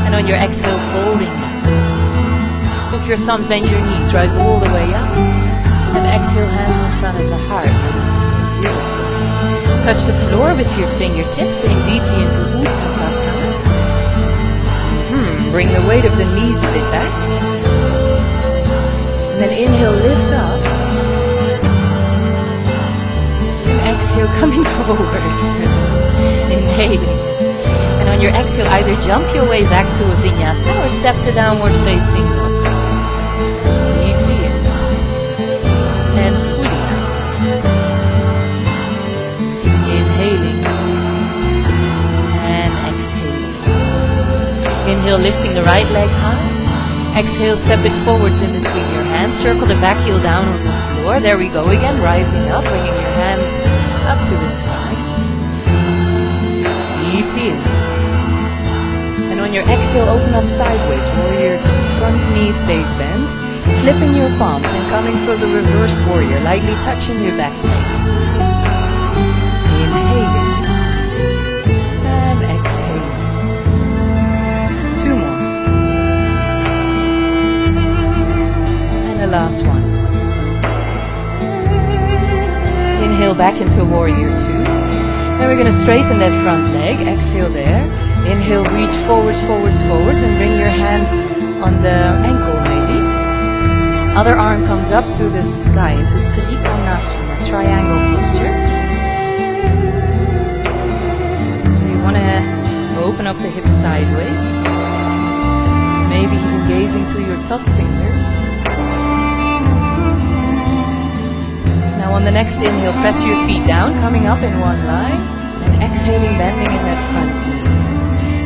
And on your exhale, folding down. Hook your thumbs, bend your knees, rise all the way up. And exhale, hands in front of the heart. Touch the floor with your fingertips, sitting deeply into Uttanasana. Bring the weight of the knees a bit back. And then inhale, lift up. And exhale, coming forwards. Inhaling. And on your exhale, either jump your way back to a vinyasa or step to downward facing dog. Deeply in. And fully out. Inhaling. Inhale, lifting the right leg high. Exhale, step it forwards in between your hands. Circle the back heel down on the floor. There we go again, rising up, bringing your hands up to the sky. Deeply in. And on your exhale, open up sideways. Warrior 2, front knee stays bent. Flipping your palms and coming for the reverse warrior, lightly touching your back leg. Inhaling. And exhaling. 2 more. And the last one. Inhale back into warrior 2. Then we're going to straighten that front leg. Exhale there. Inhale, reach forwards, forwards, forwards, and bring your hand on the ankle maybe. Other arm comes up to the sky into Trikonasana, a triangle posture. So you want to open up the hips sideways. Maybe even gazing to your top fingers. Now on the next inhale, press your feet down, coming up in one line. And exhaling, bending in that front knee.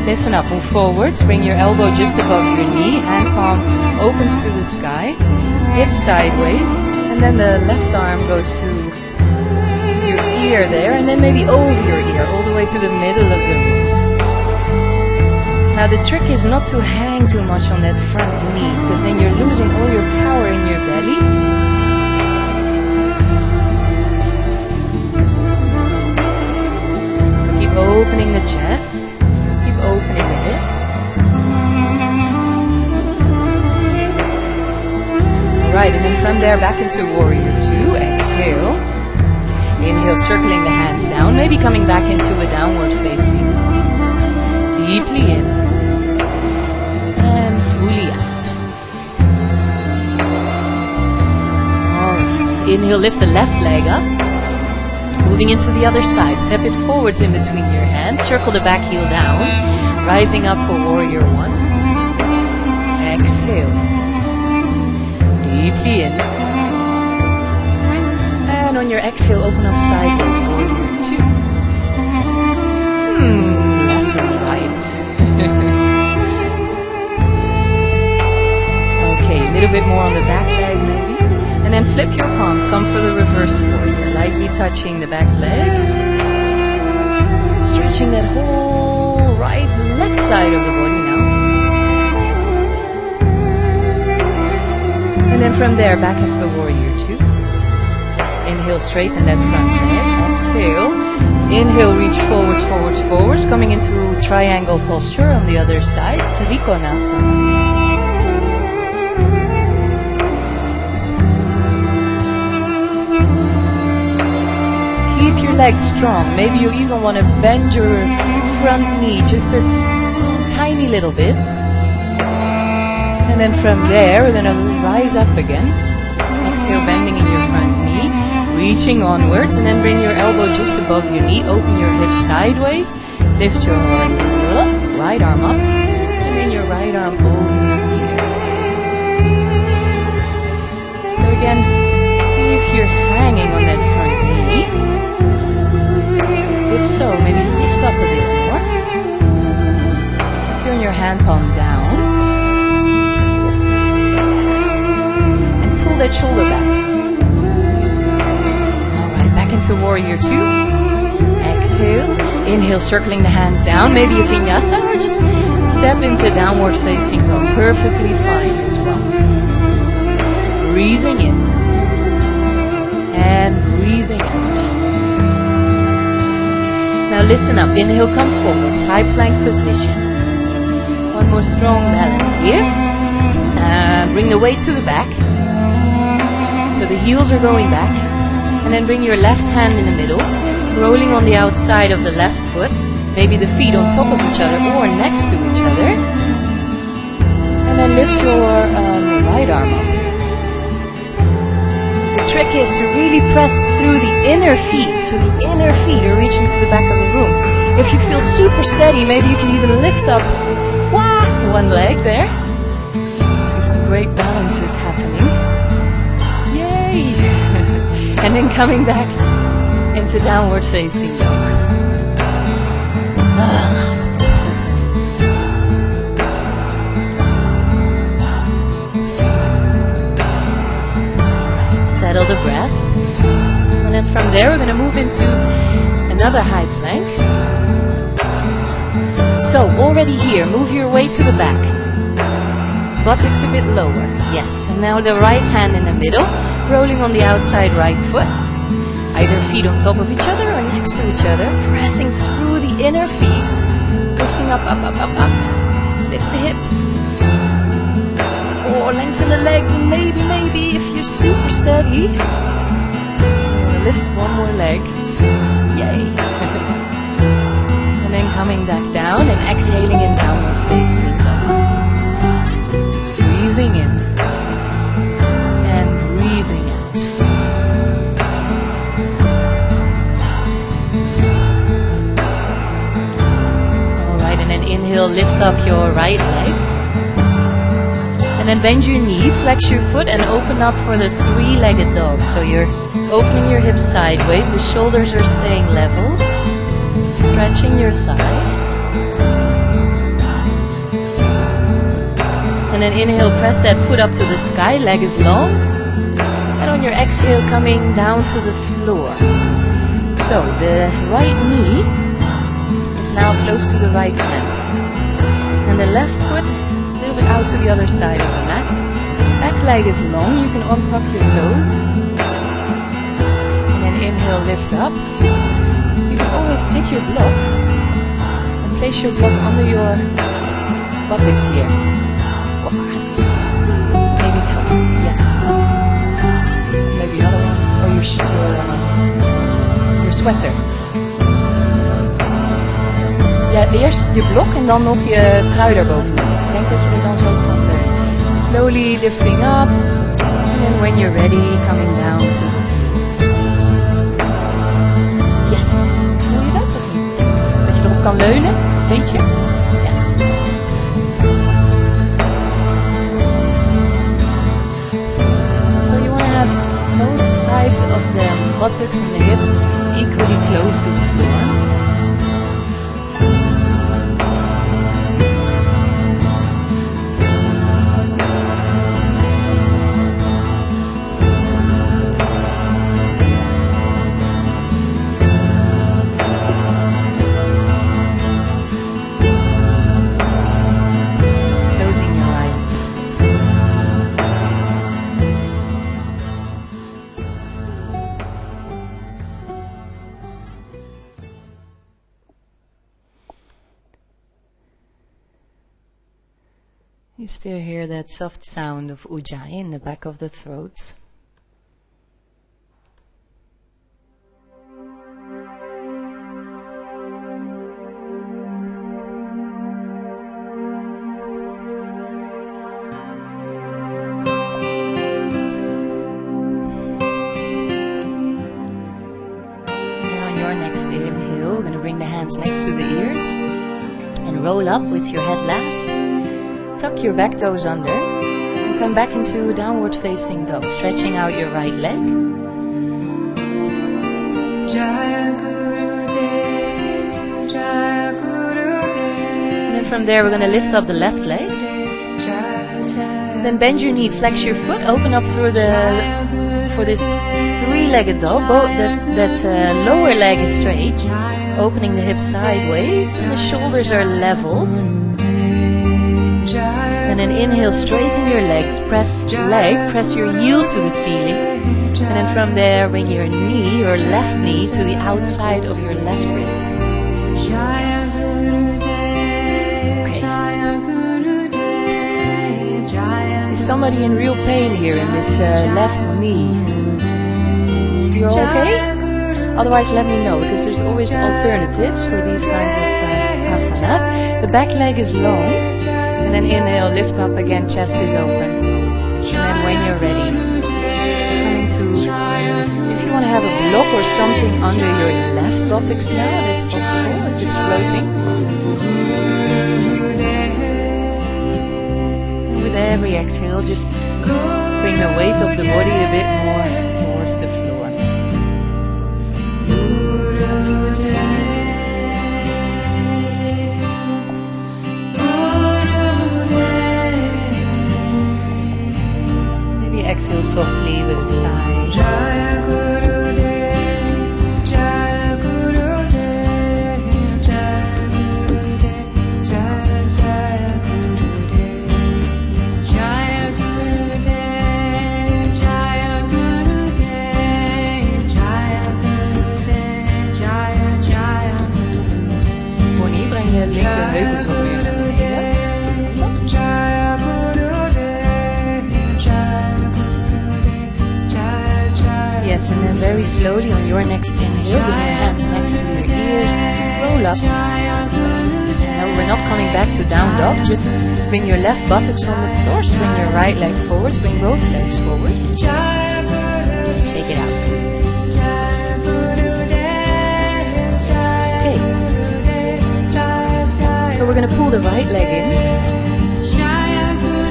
Listen up, move forwards, bring your elbow just above your knee, hand palm opens to the sky, hips sideways, and then the left arm goes to your ear there, and then maybe over your ear, all the way to the middle of the room. Now the trick is not to hang too much on that front knee, because then you're losing all your power in your belly. Keep opening the chest. Opening the hips. Alright, and then from there back into warrior 2. Exhale. Inhale, circling the hands down. Maybe coming back into a downward facing. Deeply in. And fully out. Alright. Inhale, lift the left leg up. Moving into the other side, step it forwards in between your hands, circle the back heel down, rising up for warrior 1. Exhale. Deeply in. And on your exhale, open up sideways, warrior 2. Left and right. Okay, a little bit more on the back leg maybe. And then flip your palms, come for the reverse warrior, lightly touching the back leg. Stretching that whole right, left side of the body now. And then from there, back into the warrior 2. Inhale, straighten that front leg. Exhale. Inhale, reach forwards, forwards, forwards, coming into triangle posture on the other side, Trikonasana. Keep your legs strong. Maybe you even want to bend your front knee just a tiny little bit. And then from there, we're going to rise up again. Exhale, bending in your front knee, reaching onwards, and then bring your elbow just above your knee. Open your hips sideways. Lift your right arm up, and then your right arm over your ear. So again, see if you're hanging on that front knee. If so, maybe lift up a bit more. Turn your hand palm down. And pull that shoulder back. Alright, back into warrior 2. Exhale. Inhale, circling the hands down. Maybe a vinyasa or just step into downward facing dog. Perfectly fine as well. Breathing in. And breathing out. Now listen up. Inhale, come forwards. High plank position. One more strong balance here. Bring the weight to the back. So the heels are going back. And then bring your left hand in the middle. Rolling on the outside of the left foot. Maybe the feet on top of each other or next to each other. And then lift your right arm up. The trick is to really press through the inner feet. So the inner feet are reaching to the back of the room. If you feel super steady, maybe you can even lift up one leg there. See some great balances happening. Yay! And then coming back into downward facing dog. breath. And then from there we're going to move into another high plank. So already here, move your way to the back. Buttocks a bit lower. Yes. And now the right hand in the middle, rolling on the outside right foot. Either feet on top of each other or next to each other, pressing through the inner feet, lifting up, up, up, up, up. Lift the hips. Or lengthen the legs, and maybe, if you're super steady, lift one more leg. Yay. And then coming back down and exhaling in downward facing dog. Breathing in and breathing out. Alright, and then inhale, lift up your right leg. And then bend your knee, flex your foot and open up for the three-legged dog. So you're opening your hips sideways, the shoulders are staying level, stretching your thigh. And then inhale, press that foot up to the sky, leg is long. And on your exhale, coming down to the floor. So the right knee is now close to the right hand. And the left foot out to the other side of the mat. Back leg is long, you can untuck your toes. And then inhale, lift up. You can always take your block and place your block under your buttocks here. Maybe it helps. Yeah. Maybe the other one. Or your sweater. Ja, eerst je blok en dan nog je trui daarbovenop. Ik denk dat je er dan zo kan leunen. Slowly lifting up. And then when you're ready, coming down to the floor. Yes. Voel je dat of niet? Dat je erop kan leunen? Weet je? Ja. So you want to have both sides of the buttocks and the hip equally close to the floor. You still hear that soft sound of ujjayi in the back of the throat. And on your next inhale, we're going to bring the hands next to the ears and roll up with your head last. Tuck your back toes under and come back into downward facing dog, stretching out your right leg. And then from there we're going to lift up the left leg. And then bend your knee, flex your foot, open up through for this three-legged dog. That lower leg is straight, opening the hips sideways and the shoulders are leveled. And then inhale, straighten your legs, press your heel to the ceiling. And then from there, bring your knee, your left knee, to the outside of your left wrist. Yes. Okay. Is somebody in real pain here in this left knee? You're okay? Otherwise, let me know, because there's always alternatives for these kinds of asanas. The back leg is long. And then inhale, lift up again, chest is open. And then when you're ready, coming to, if you want to have a block or something under your left buttocks now, that's possible if it's floating. With every exhale, just bring the weight of the body a bit more towards the floor. Exhale softly with a sigh. slowly on your next inhale, bring your hands next to your ears, roll up. Now we're not coming back to down dog, just bring your left buttocks on the floor, swing your right leg forwards, bring both legs forward. Shake it out. Okay. So we're going to pull the right leg in,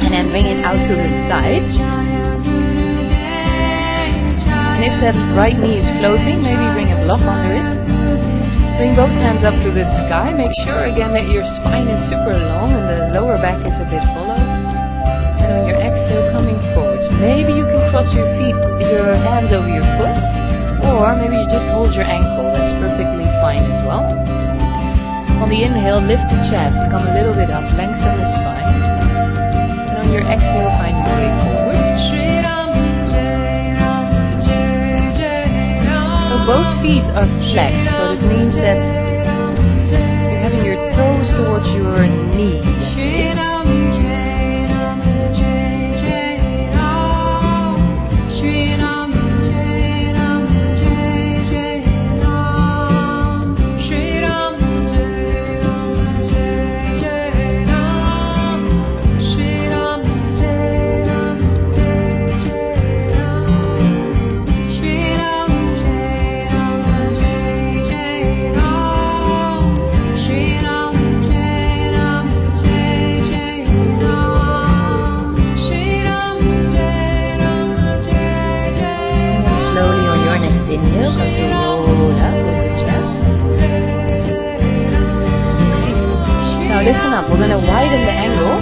and then bring it out to the side. And if that right knee is floating, maybe bring a block under it. Bring both hands up to the sky. Make sure again that your spine is super long and the lower back is a bit hollow. And on your exhale, coming forwards. Maybe you can cross your hands over your foot, or maybe you just hold your ankle. That's perfectly fine as well. On the inhale, lift the chest, come a little bit up, lengthen the spine. And on your exhale, find your way forwards. Both feet are flexed, so that means that you're having your toes towards your knees. Inhale, come to roll up with the chest. Okay. Now listen up, we're going to widen the angle.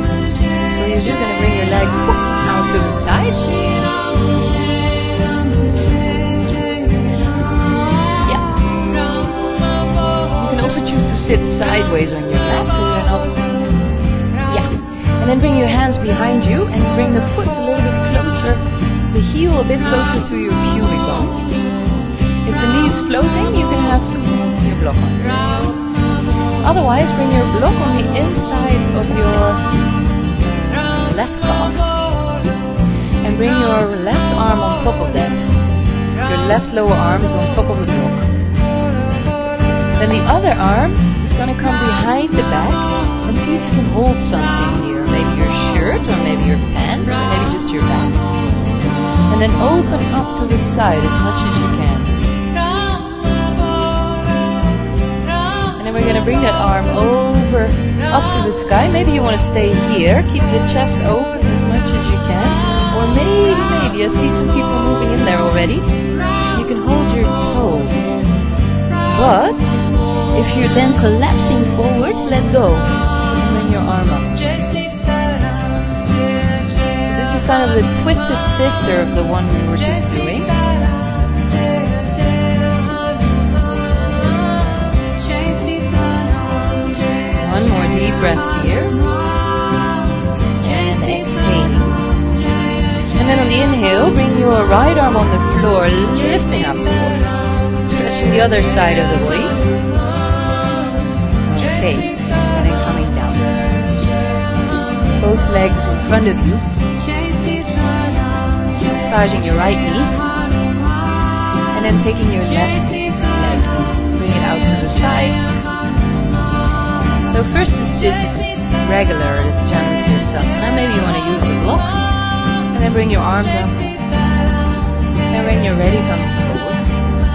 So you're just going to bring your leg out to the side. Yeah. You can also choose to sit sideways on your mat, so you're not... Yeah. And then bring your hands behind you and bring the foot a little bit closer, the heel a bit closer to your pubic bone. If the knee is floating, you can have your block on it. Otherwise, bring your block on the inside of your left calf and bring your left arm on top of that. Your left lower arm is on top of the block. Then the other arm is going to come behind the back and see if you can hold something here. Maybe your shirt, or maybe your pants, or maybe just your back. And then open up to the side as much as you can. We're going to bring that arm over up to the sky. Maybe you want to stay here. Keep the chest open as much as you can. Or maybe, I see some people moving in there already. You can hold your toe. But if you're then collapsing forwards, let go. And bring your arm up. This is kind of the twisted sister of the one we were just doing. One more deep breath here. And exhaling. And then on the inhale, bring your right arm on the floor, lifting up toward. Stretching the other side of the body. Okay. And then coming down. Both legs in front of you. Massaging your right knee. And then taking your left leg. Bring it out to the side. So first it's just regular Janusirasana. Maybe you want to use a block. And then bring your arms up. And when you're ready, come forward.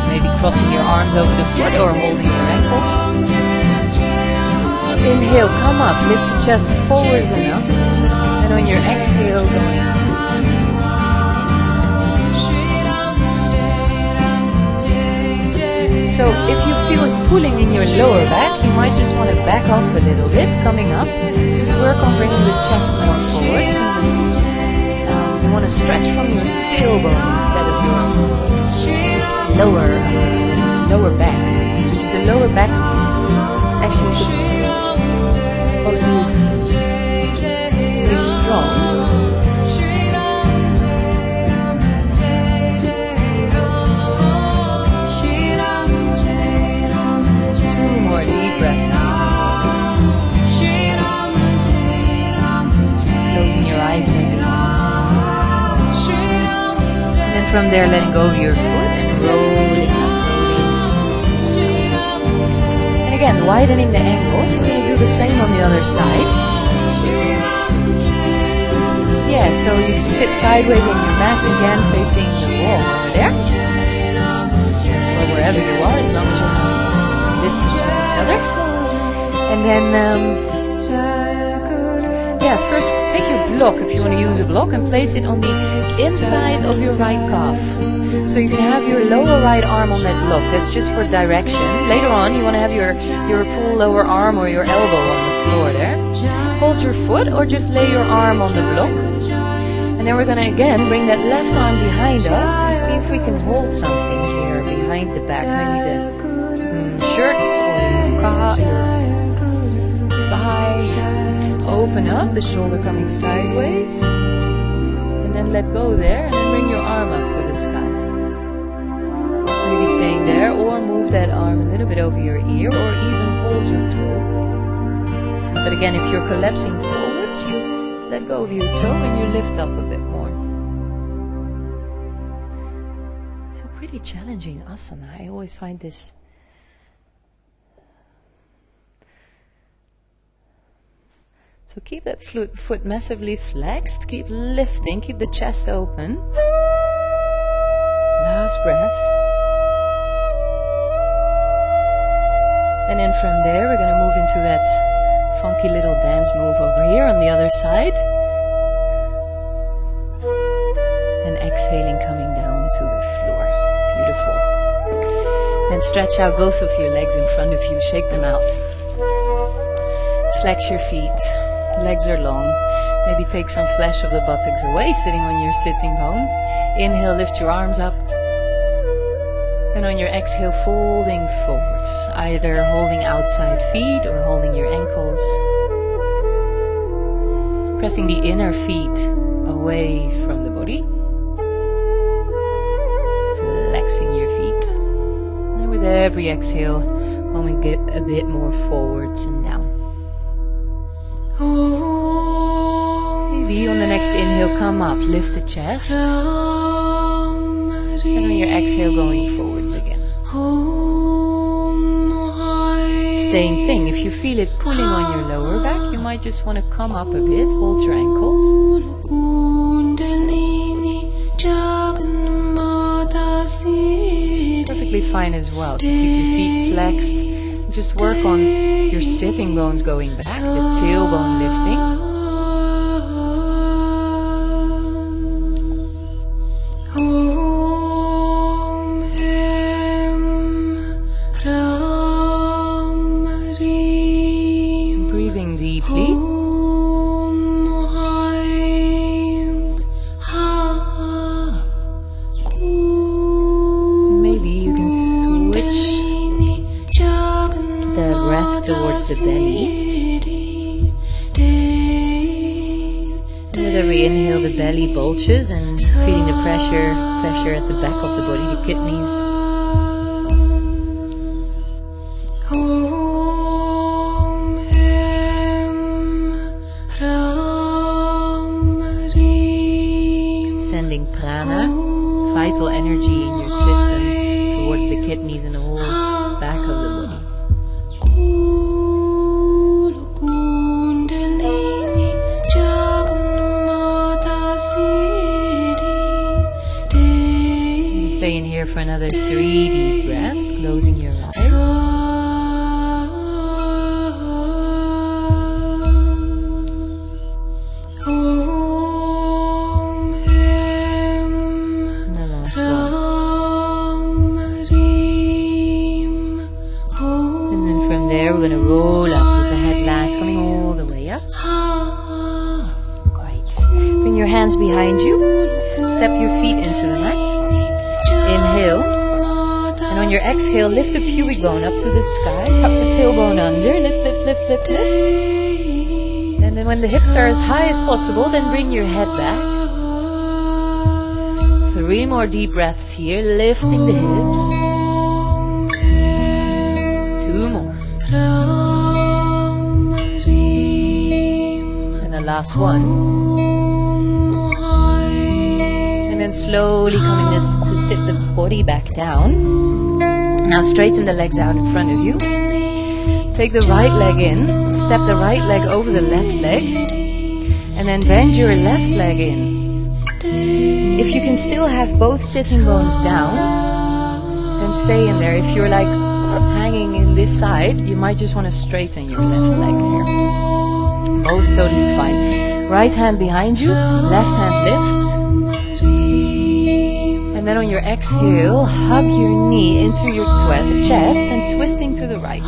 Maybe crossing your arms over the foot or holding your ankle. Inhale, come up. Lift the chest forwards and up. And on your exhale, going up. So if you feel it pulling in your lower back, you might just want to back off a little bit, coming up. Just work on bringing the chest more forwards. And you want to stretch from your tailbone instead of your lower back. Because the lower back actually is supposed to stay strong. From there, letting go of your foot and rolling again, widening the angles. We're going to do the same on the other side. Yeah, so you can sit sideways on your mat again, facing the wall over there. Or wherever you are, as long as you have some distance from each other. And then, first take your block, if you want to use a block, and place it on the inside of your right calf. So you can have your lower right arm on that block. That's just for direction. Later on, you want to have your full lower arm or your elbow on the floor there. Hold your foot or just lay your arm on the block. And then we're going to again bring that left arm behind us and see if we can hold something here behind the back. Maybe the shirts or your thigh. Open up, the shoulder coming sideways. And then let go there and then bring your arm up to the sky. Maybe staying there, or move that arm a little bit over your ear, or even hold your toe. But again, if you're collapsing forwards, you let go of your toe and you lift up a bit more. It's a pretty challenging asana. I always find this. So keep that foot massively flexed, keep lifting, keep the chest open. Last breath. And then from there we're going to move into that funky little dance move over here on the other side. And exhaling, coming down to the floor. Beautiful. Then stretch out both of your legs in front of you, shake them out. Flex your feet. Legs are long. Maybe take some flesh of the buttocks away, sitting on your sitting bones. Inhale, lift your arms up. And on your exhale, folding forwards, either holding outside feet or holding your ankles. Pressing the inner feet away from the body. Flexing your feet. And with every exhale, going a bit more forwards and down. Maybe on the next inhale, come up, lift the chest. And on your exhale, going forwards again. Same thing, if you feel it pulling on your lower back, you might just want to come up a bit, hold your ankles. Perfectly fine as well to keep your feet flexed. Just work on your sitting bones going back, the tailbone lifting. Breathing deeply. Maybe you can switch the breath towards the belly. With every inhale, the belly bulges and feeling the pressure at the back of the body, the kidneys. Sending prana, vital energy in your system towards the kidneys and the whole back of the body. Stay in here for another 3 deep breaths, closing your eyes. And the last one. And then from there we're going to roll up with the head last, coming all the way up. Great. Bring your hands behind you. Step your feet into the mat. Inhale, and on your exhale, lift the pubic bone up to the sky, tuck the tailbone under, lift, lift, lift, lift, lift. And then when the hips are as high as possible, then bring your head back. 3 more deep breaths here, lifting the hips. 2 more. And the last one. And then slowly coming to sit the body back down. Now straighten the legs out in front of you. take the right leg in, step the right leg over the left leg, and then bend your left leg in. If you can still have both sitting bones down, then stay in there. If you're like hanging in this side, you might just want to straighten your left leg here. Both totally fine. Right hand behind you, left hand lifts. And then on your exhale, hug your knee into your chest and twisting to the right.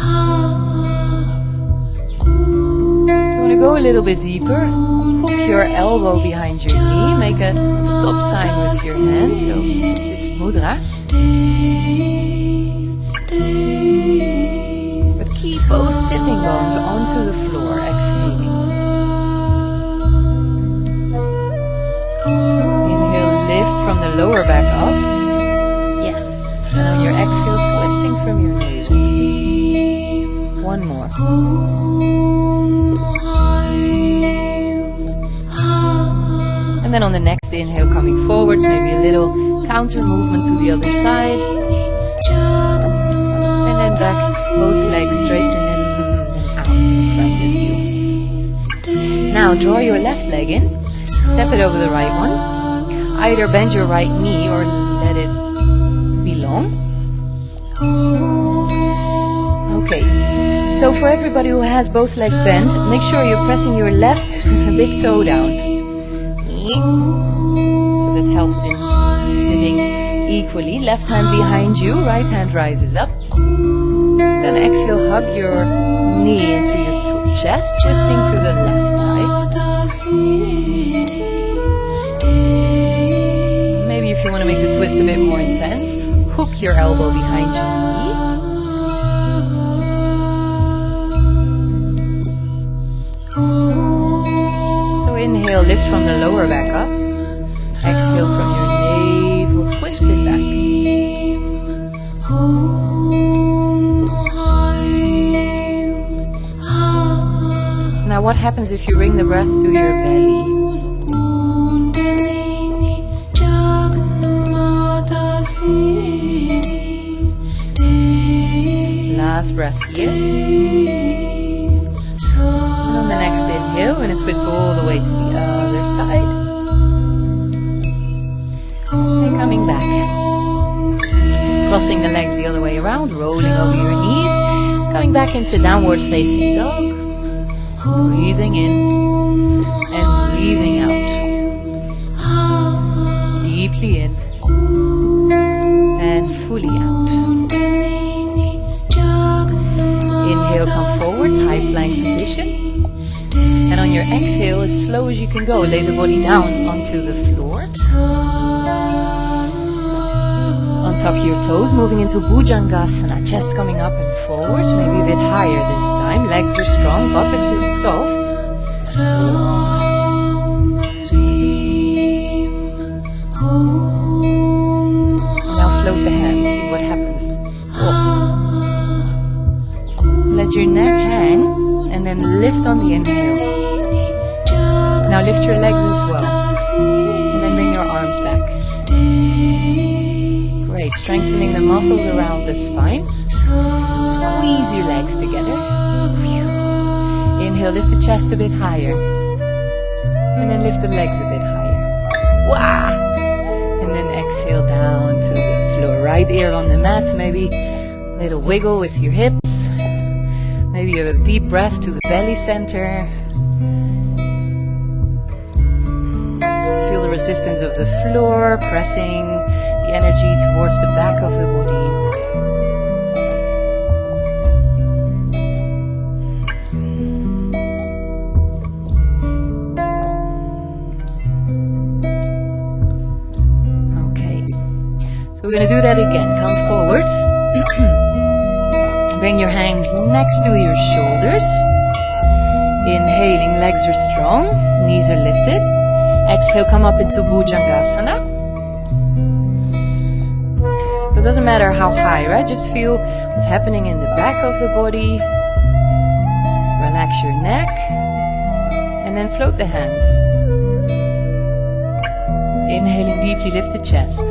You want to go a little bit deeper. Hook your elbow behind your knee. Make a stop sign with your hand. So it's mudra. But keep both sitting bones onto the floor, exhaling. Inhale, lift from the lower back up. Yes. And on your exhale, twisting from your navel. One more. And then on the next inhale, coming forwards, maybe a little counter movement to the other side. And then back, both legs straighten in and out in front of you. Now draw your left leg in, step it over the right one. Either bend your right knee or let it be long. Okay, so for everybody who has both legs bent, make sure you're pressing your left big toe down. So that helps in sitting equally. Left hand behind you, right hand rises up. Then exhale, hug your knee into your chest, twisting to the left side. Maybe if you want to make the twist a bit more intense, hook your elbow behind your knee. Inhale, lift from the lower back up. Exhale from your navel, twist it back. Now what happens if you bring the breath to your belly? Last breath here. And on the next inhale, we're going to twist all the way to the other side. And coming back. Crossing the legs the other way around, rolling over your knees. Coming back into downward facing dog. Breathing in and breathing out. Deeply in and fully out. Inhale, come forwards, high plank position. And on your exhale, as slow as you can go, lay the body down onto the floor. Untuck your toes, moving into Bhujangasana. Chest coming up and forwards, maybe a bit higher this time. Legs are strong, buttocks is soft. Now float the hands, see what happens. Let your neck hang, and then lift on the inhale. Now lift your legs as well. And then bring your arms back. Great, strengthening the muscles around the spine. Squeeze your legs together. Inhale, lift the chest a bit higher. And then lift the legs a bit higher. Wow! And then exhale down to the floor. Right ear on the mat, maybe a little wiggle with your hips. Maybe a deep breath to the belly center. Feel the resistance of the floor, pressing the energy towards the back of the body. Okay, so we're going to do that again. Come forwards. Bring your hands next to your shoulders. Inhaling, legs are strong, knees are lifted. Exhale, come up into Bhujangasana. So it doesn't matter how high, right? Just feel what's happening in the back of the body. Relax your neck. And then float the hands. Inhaling deeply, lift the chest.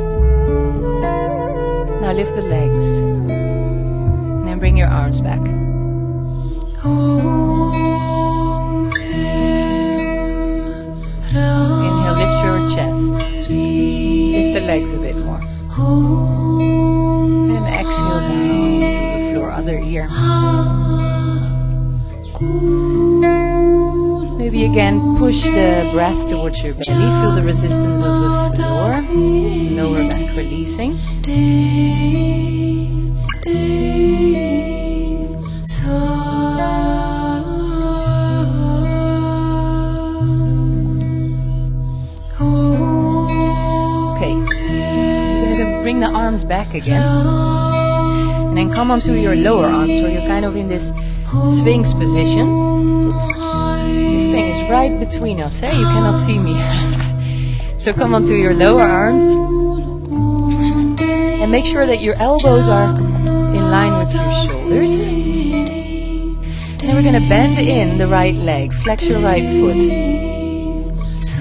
Now lift the legs. And then bring your arms back. Inhale, lift your chest. Lift the legs a bit more. And exhale down to the floor, other ear. Maybe again push the breath towards your belly. Feel the resistance of the floor. Lower back releasing. Okay, you're going to bring the arms back again. And then come onto your lower arms, so you're kind of in this Sphinx position. This thing is right between us, eh? You cannot see me. So come onto your lower arms. And make sure that your elbows are in line with your shoulders. And then we're going to bend in the right leg. Flex your right foot.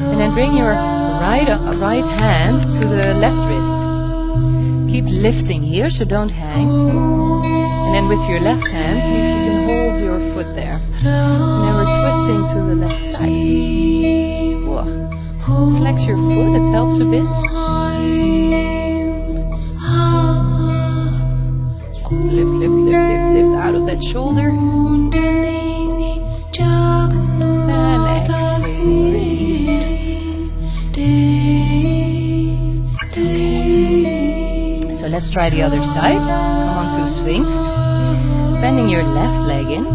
And then bring your right hand to the left wrist. Keep lifting here, so don't hang. And then with your left hand, see if you can hold your foot there. And then we're twisting to the left side. Whoa. Flex your foot, it helps a bit. Lift, lift, lift, lift, lift out of that shoulder. And exhale, release. Okay. So let's try the other side. Come on to Sphinx. Bending your left leg in.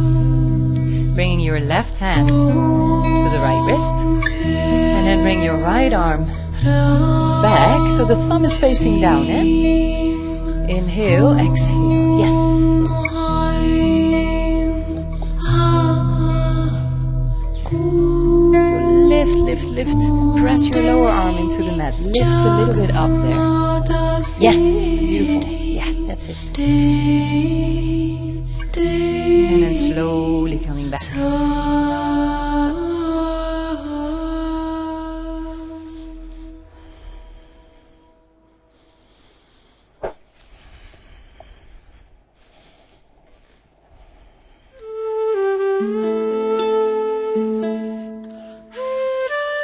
Bringing your left hand to the right wrist. And then bring your right arm back, so the thumb is facing down, eh? Inhale, exhale, yes. So lift, lift, lift. Press your lower arm into the mat. Lift a little bit up there. Yes, beautiful. Yeah, that's it. And then slowly coming back.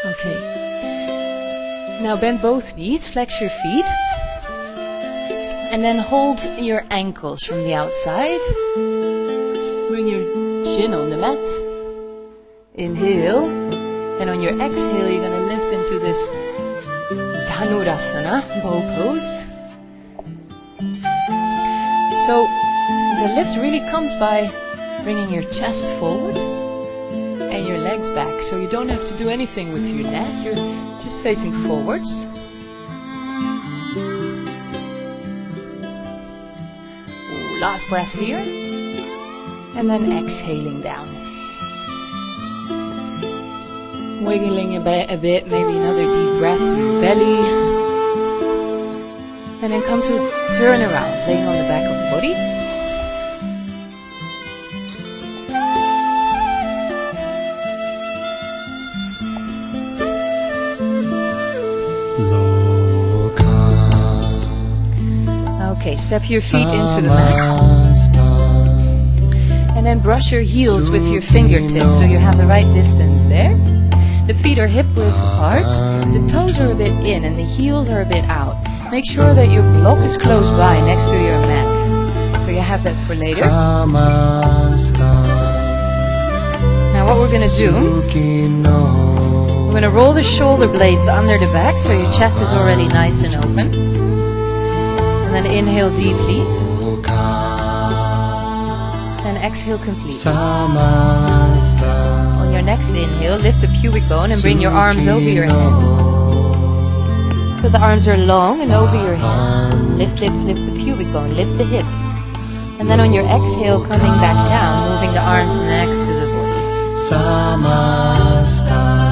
Okay. Now bend both knees, flex your feet. And then hold your ankles from the outside. Bring your chin on the mat. Inhale. And on your exhale, you're going to lift into this Dhanurasana, bow pose. So the lift really comes by bringing your chest forwards and your legs back. So you don't have to do anything with your neck. You're just facing forwards. Last breath here, and then exhaling down. Wiggling a bit, maybe another deep breath to your belly. And then come to turn around, laying on the back of the body. Okay, step your feet into the mat. And then brush your heels with your fingertips so you have the right distance there. The feet are hip width apart. The toes are a bit in and the heels are a bit out. Make sure that your block is close by next to your mat. So you have that for later. Now what we're going to do, we're going to roll the shoulder blades under the back so your chest is already nice and open. And then inhale deeply. And exhale completely. On your next inhale, lift the pubic bone and bring your arms over your head. So the arms are long and over your head. Lift, lift, lift the pubic bone, lift the hips. And then on your exhale, coming back down, moving the arms next to the body.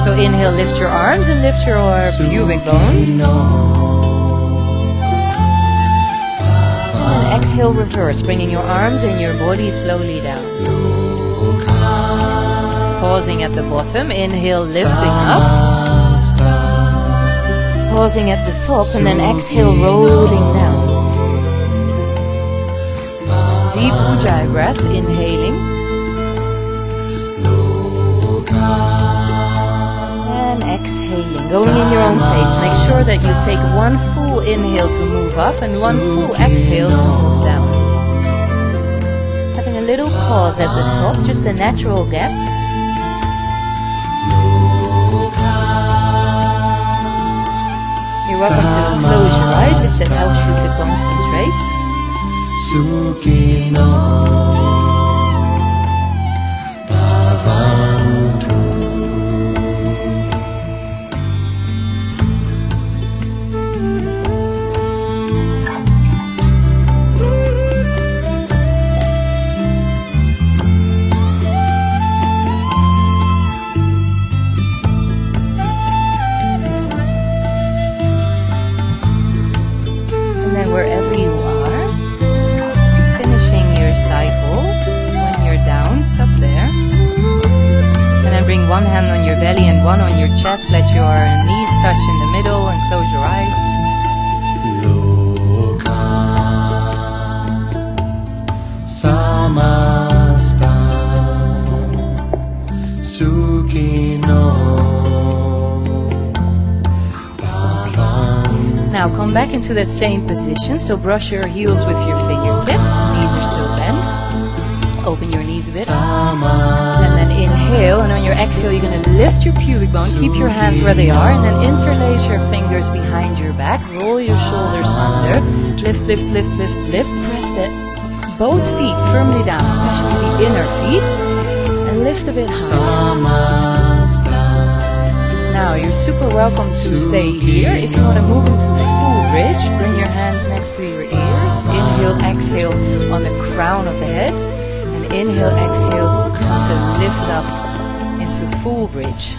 So inhale, lift your arms and lift your pubic bone. And exhale, reverse, bringing your arms and your body slowly down. Pausing at the bottom, inhale, lifting up. Pausing at the top, and then exhale, rolling down. Deep Ujjayi breath, inhaling. exhaling, going in your own pace. Make sure that you take one full inhale to move up and one full exhale to move down. Having a little pause at the top, just a natural gap. You're welcome to close your eyes if that helps you to concentrate. Wherever you are, finishing your cycle. When you're down, stop there. And then bring one hand on your belly and one on your chest. Let your knees touch in the middle and close your eyes. Samasta Sukhino. Now come back into that same position, so brush your heels with your fingertips, knees are still bent. Open your knees a bit. And then inhale, and on your exhale you're going to lift your pubic bone, keep your hands where they are, and then interlace your fingers behind your back, roll your shoulders under, lift, lift, lift, lift, lift, press that both feet firmly down, especially the inner feet, and lift a bit higher. Now you're super welcome to stay here. If you want to move into full bridge, bring your hands next to your ears. Inhale, exhale on the crown of the head. And inhale, exhale to lift up into full bridge.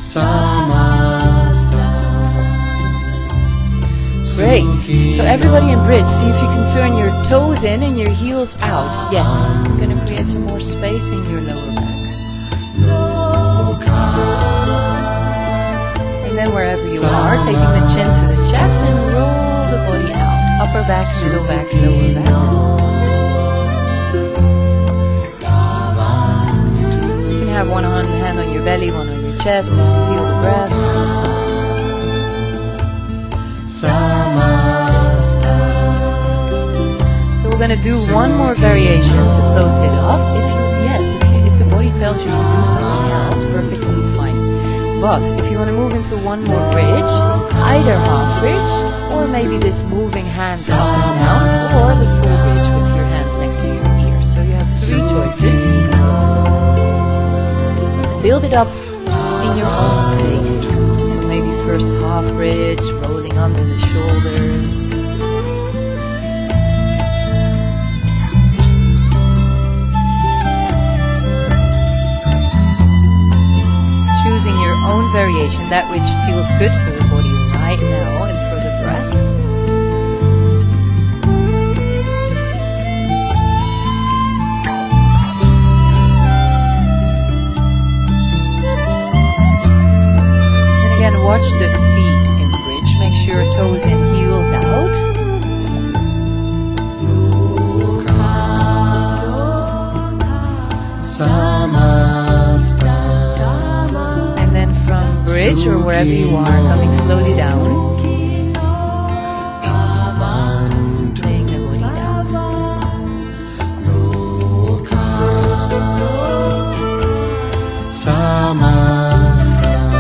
Great. So everybody in bridge, see if you can turn your toes in and your heels out. Yes, it's going to create some more space in your lower back. And then wherever you are, taking the chin to the chest and roll the body out. Upper back, middle back, lower back. You can have one hand on your belly, one on your chest, just feel the breath. So we're going to do one more variation to close it off. If the body tells you to do something else, perfectly fine. But if you want to move into one more bridge, either half bridge, or maybe this moving hands up and down, or the full bridge with your hands next to your ears. So you have 3 choices. Build it up in your own pace. So maybe first half bridge, rolling under the shoulders. Own variation, that which feels good for the body right now and for the breath. And again, watch the feet in bridge. Make sure toes in, heels out. Bridge or wherever you are, coming slowly down, laying the body down.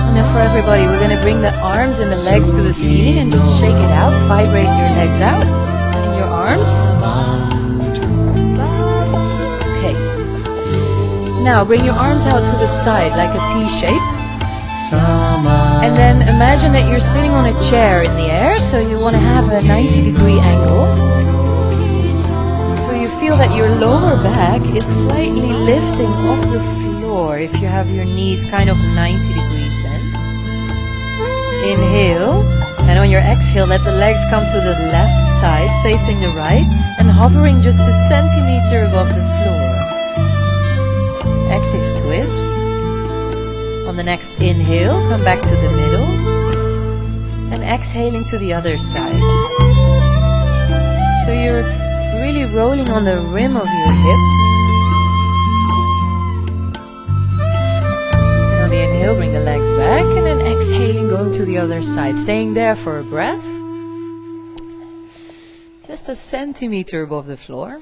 And then for everybody, we're going to bring the arms and the legs to the ceiling and just shake it out, vibrate your legs out and your arms. Okay. Now bring your arms out to the side like a T shape. And then imagine that you're sitting on a chair in the air, so you want to have a 90-degree angle. So you feel that your lower back is slightly lifting off the floor if you have your knees kind of 90 degrees bent. Inhale, and on your exhale, let the legs come to the left side, facing the right, and hovering just a centimeter above the floor. Active twist. On the next inhale, come back to the middle and exhaling to the other side. So you're really rolling on the rim of your hip. And on the inhale, bring the legs back and then exhaling going to the other side. Staying there for a breath. Just a centimeter above the floor.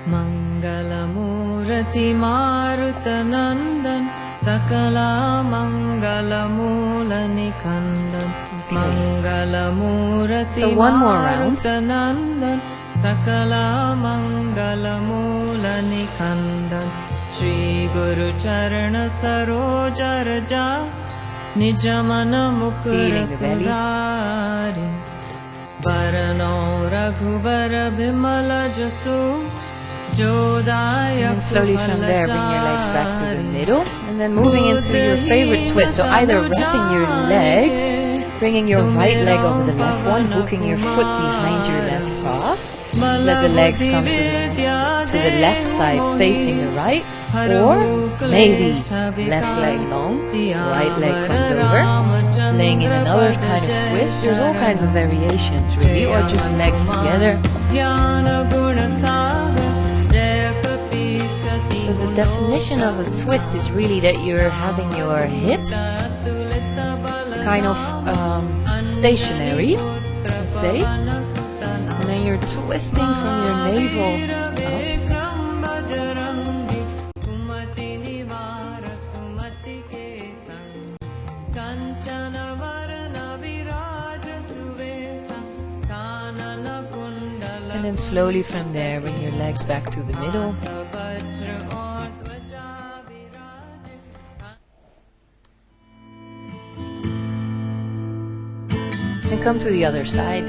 Mangalamurati Marutanandan Sakala Mangalamulani Kandan Mangalamurati So one more round. Marutanandan Sakala Mangalamulani Kandan Shri Guru Charana Saroja Raja Nijamana Mukura Sudari Varano Raghubara Bimala Jasu And then slowly from there, bring your legs back to the middle. And then moving into your favorite twist. So either wrapping your legs, bringing your right leg over the left one, hooking your foot behind your left calf. Let the legs come to the left side facing the right. Or maybe left leg long, right leg comes over. Laying in another kind of twist. There's all kinds of variations really. Or just legs together. So the definition of a twist is really that you're having your hips kind of stationary, let's say, and then you're twisting from your navel up. And then slowly from there, bring your legs back to the middle. And come to the other side.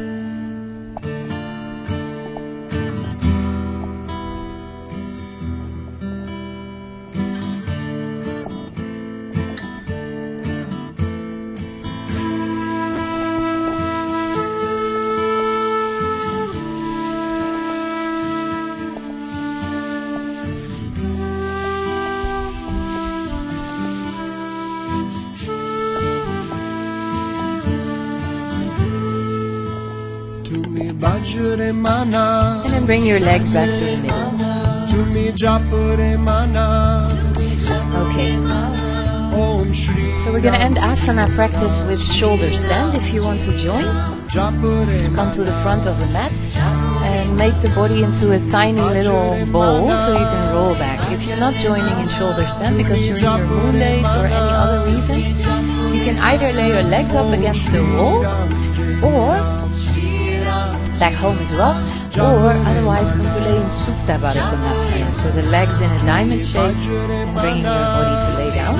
And then bring your legs back to the middle. Okay. So we're going to end asana practice with shoulder stand. If you want to join, come to the front of the mat and make the body into a tiny little ball so you can roll back. If you're not joining in shoulder stand because you're in your moon days or any other reason, you can either lay your legs up against the wall or back home as well, or otherwise come to lay in Supta Baddha Konasana. So the legs in a diamond shape and bringing your body to lay down.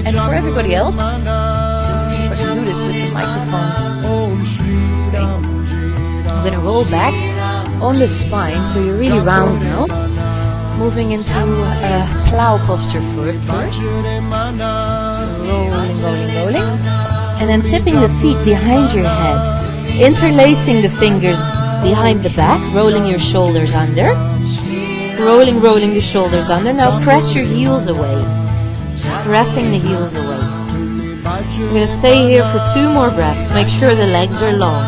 And for everybody else, let's see if I can do this with the microphone. Okay. I'm going to roll back on the spine, so you're really round now. Moving into a plow posture first. So rolling, rolling, rolling. And then tipping the feet behind your head. Interlacing the fingers behind the back, rolling your shoulders under. Rolling, rolling the shoulders under. Now press your heels away. Pressing the heels away. We're going to stay here for 2 more breaths. Make sure the legs are long.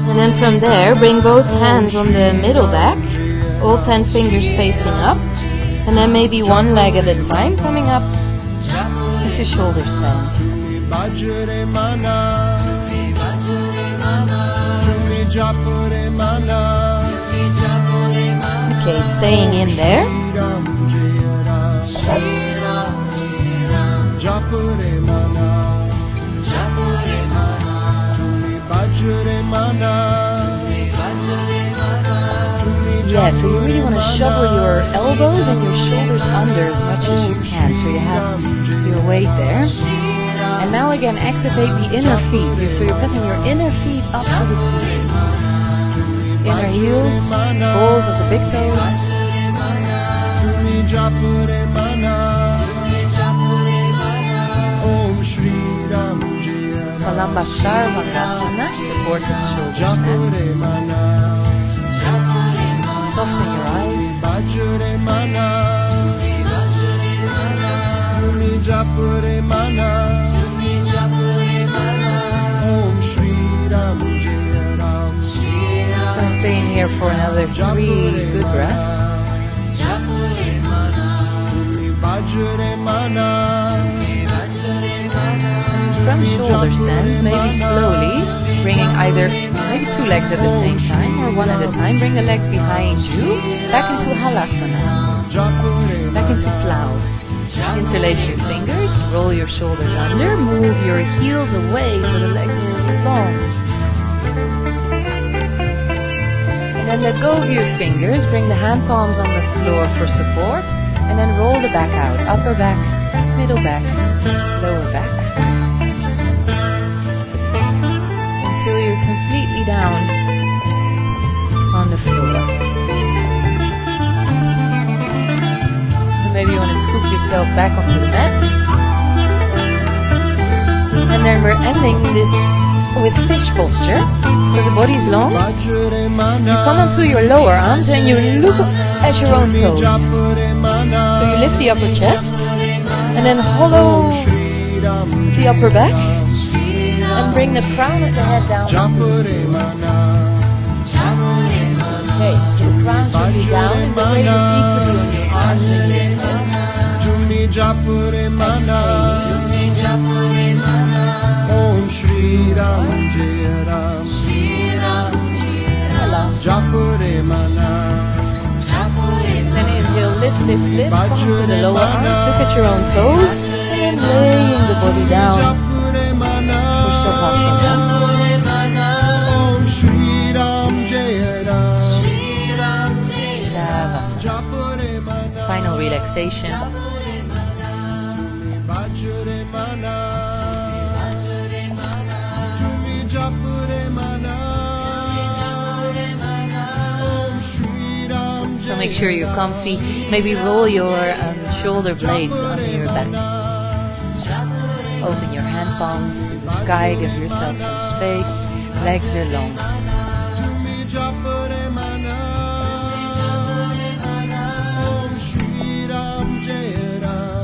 And then from there, bring both hands on the middle back. All 10 fingers facing up. And then maybe one leg at a time coming up into shoulder stand. Okay, staying in there. Yeah, so you really want to shovel your elbows and your shoulders under as much as you can, so you have your weight there. And now again, activate the inner feet. So you're pressing your inner feet up to the ceiling. Inner heels, balls of the big toes. Salamba Sarvangasana, supported shoulder stand. Soften your eyes. here for another 3 good breaths. From shoulder stand, maybe slowly, bringing either maybe 2 legs at the same time or 1 at a time. Bring the legs behind you, back into halasana, back into plow. Interlace your fingers, roll your shoulders under, move your heels away so the legs are long. And then let go of your fingers, bring the hand palms on the floor for support, and then roll the back out. Upper back, middle back, lower back. Until you're completely down on the floor. And maybe you want to scoop yourself back onto the mat. And then we're ending this with fish posture. So the body's long. You come onto your lower arms and you look at your own toes. So you lift the upper chest and then hollow the upper back and bring the crown of the head down onto the floor. Okay, so the crown should be down and the weight is equally on your arms and your head. Om Shri Ram Jai Ram Shri Ram Jai Ram Japure Mana. Then inhale, lift, lift, lift, come onto the lower arms, look at your own toes, and then laying the body down for Savasana. Om Shri Ram Jai Ram Shavasana. Japure Mana. Final relaxation. Bajure Mana. Japure Mana. Om Shri Ram So make sure you're comfy. Maybe roll your shoulder blades under your back. Open your hand palms to the sky. Give yourself some space. Legs are long. Japure Mana. Om Shri Ram Jai Ram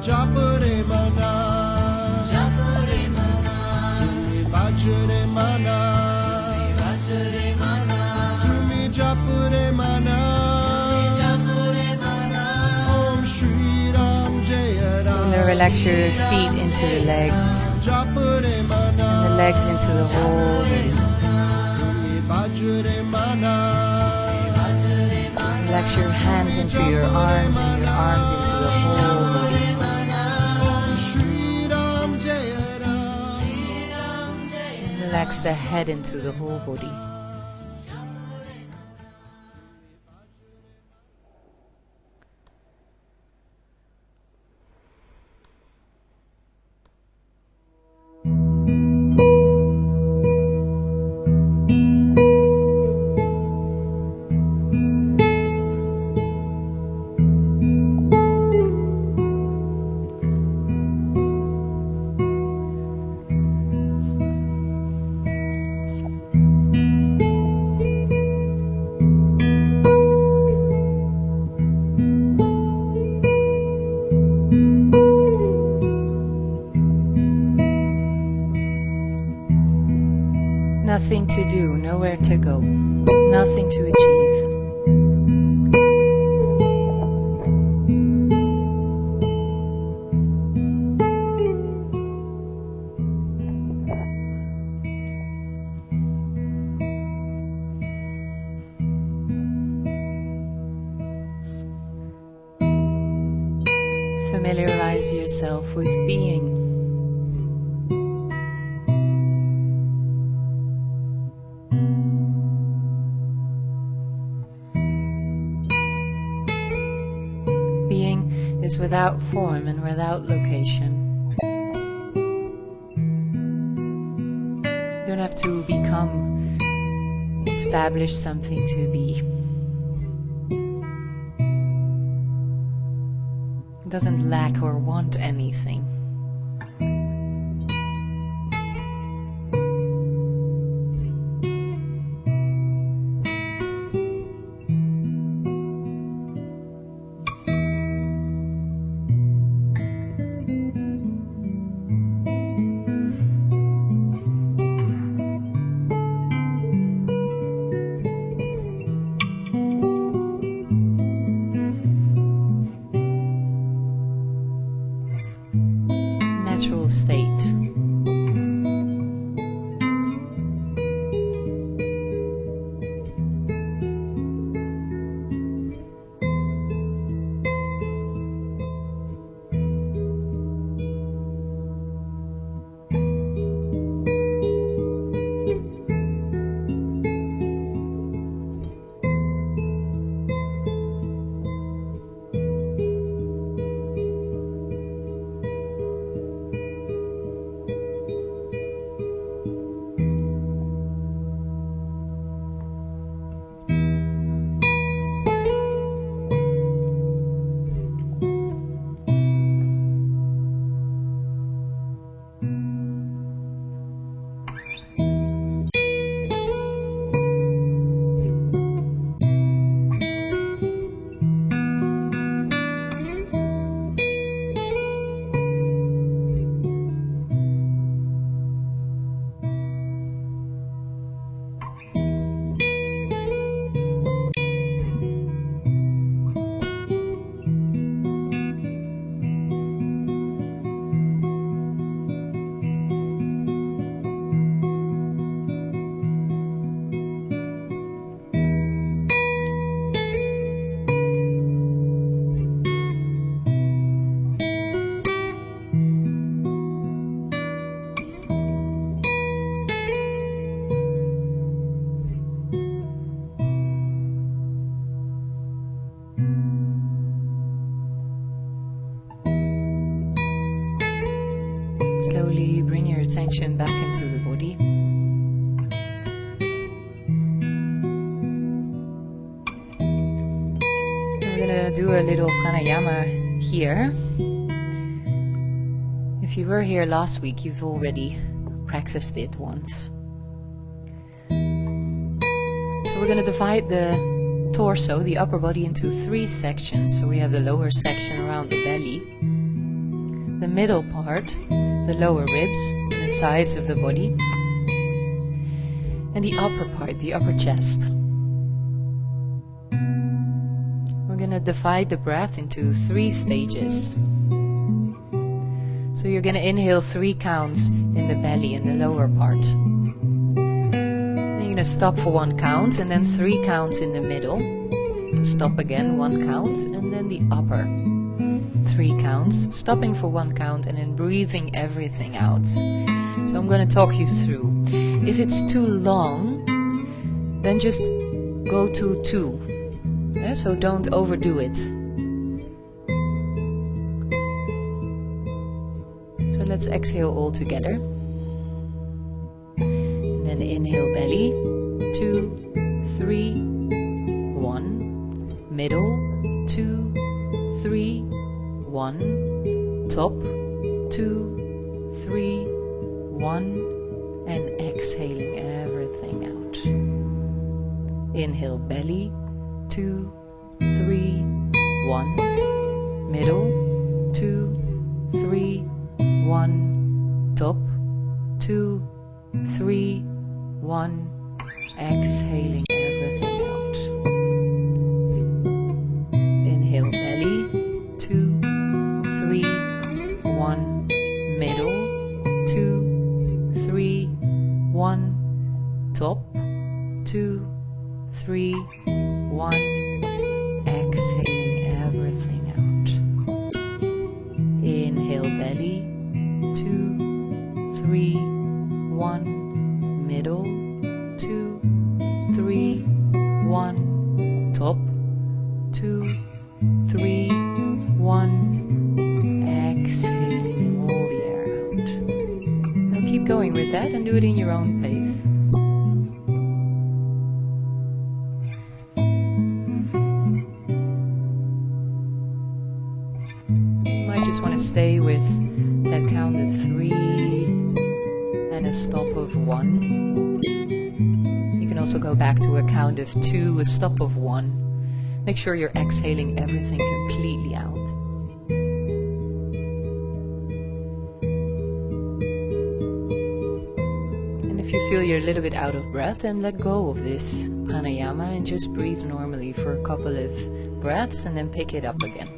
Japure Mana. Bajre Mana. Tumi Japure Mana. Om Shri Ram Jai Ram. And then relax your feet into the legs. Japure Mana. And the legs into the whole body. Bajre Mana. Relax your hands into your arms and your arms into the whole body. Om Shri Ram Jai Ram. Relax the head into the whole body. Nothing to do, nowhere to go, nothing to achieve. Familiarize yourself with being. Being is without form and without location. You don't have to become, establish something to be. It doesn't lack or want anything. attention back into the body. We're gonna do a little pranayama here. If you were here last week, you've already practiced it once. So we're gonna divide the torso, the upper body, into 3 sections. So we have the lower section around the belly, the middle part, the lower ribs, the sides of the body, and the upper part, the upper chest. We're going to divide the breath into 3 stages. So you're going to inhale 3 counts in the belly, in the lower part. Then you're going to stop for 1 count, and then 3 counts in the middle. Stop again, 1 count, and then the upper 3 counts, stopping for 1 count, and then breathing everything out. So I'm going to talk you through. If it's too long, then just go to 2. Yeah, so don't overdo it. So let's exhale all together. And then inhale belly, 2, 3, 1. Middle, 2, 3, 1, top, 2, 3, 1, and exhaling everything out. Inhale belly, 2, 3, 1, middle, 2, 3, 1, top, 2, 3, 1, exhaling everything out. Inhale belly, 2, 3, 1, middle, 2, 3, 1, top, 2, 3, 1, exhaling everything out. Inhale belly, 2, 3, 1, middle, 2, 3, 1, top, 2, 3, 1, exhaling all the air out. Now keep going with that and do it in your own pace. You might just want to stay with that count of 3 and a stop of 1. You can also go back to a count of 2, a stop of 1. Make sure you're exhaling everything completely out. And if you feel you're a little bit out of breath, then let go of this pranayama and just breathe normally for a couple of breaths and then pick it up again.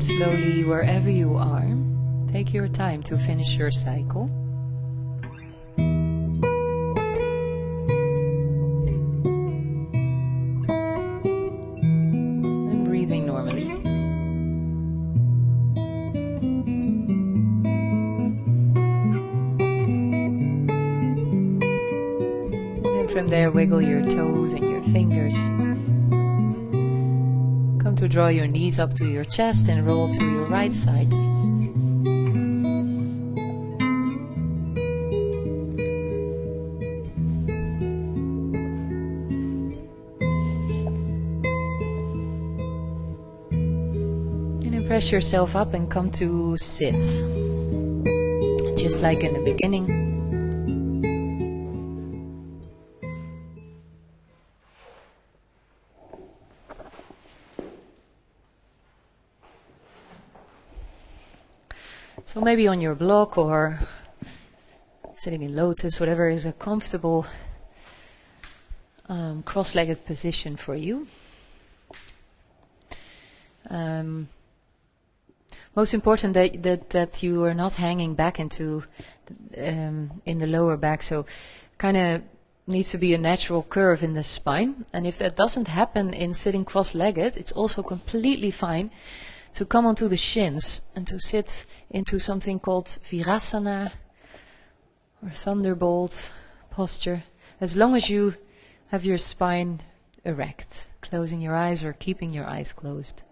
Slowly, wherever you are, take your time to finish your cycle. And breathing normally. And from there, wiggle your toes and your fingers. To draw your knees up to your chest and roll to your right side. And then press yourself up and come to sit. Just like in the beginning. So maybe on your block or sitting in lotus, whatever is a comfortable cross-legged position for you. Most important that you are not hanging back into in the lower back, so kind of needs to be a natural curve in the spine. And if that doesn't happen in sitting cross-legged, it's also completely fine to come onto the shins and to sit into something called virasana or thunderbolt posture, as long as you have your spine erect, closing your eyes or keeping your eyes closed.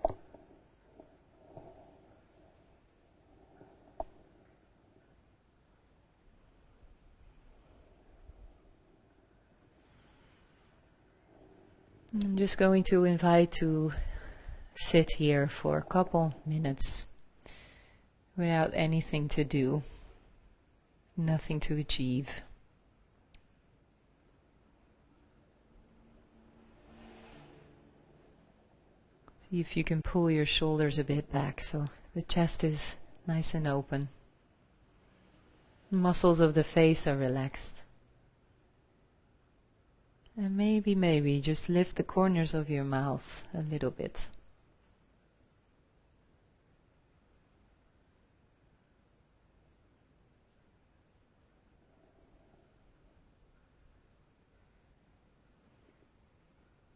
I'm just going to invite to sit here for a couple minutes without anything to do, nothing to achieve. See if you can pull your shoulders a bit back so the chest is nice and open. Muscles of the face are relaxed. And maybe just lift the corners of your mouth a little bit.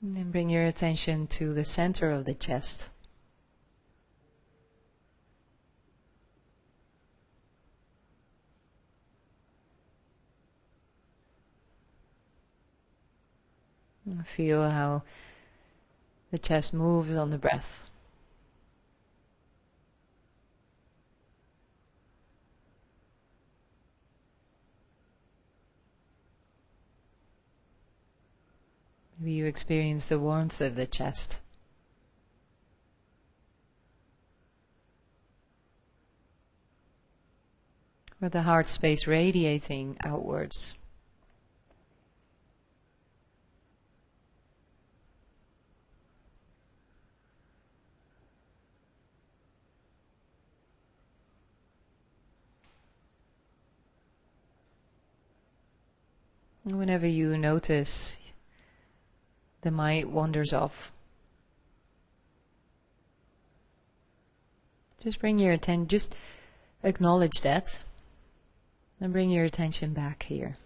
And then bring your attention to the center of the chest. And feel how the chest moves on the breath. Maybe you experience the warmth of the chest. Or the heart space radiating outwards. And whenever you notice the mind wanders off, just bring your attention, just acknowledge that, and bring your attention back here.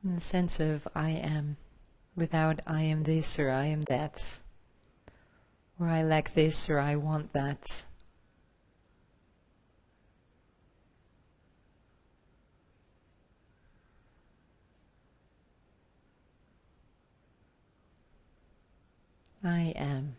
And the sense of I am, without I am this or I am that, or I lack this or I want that. I am.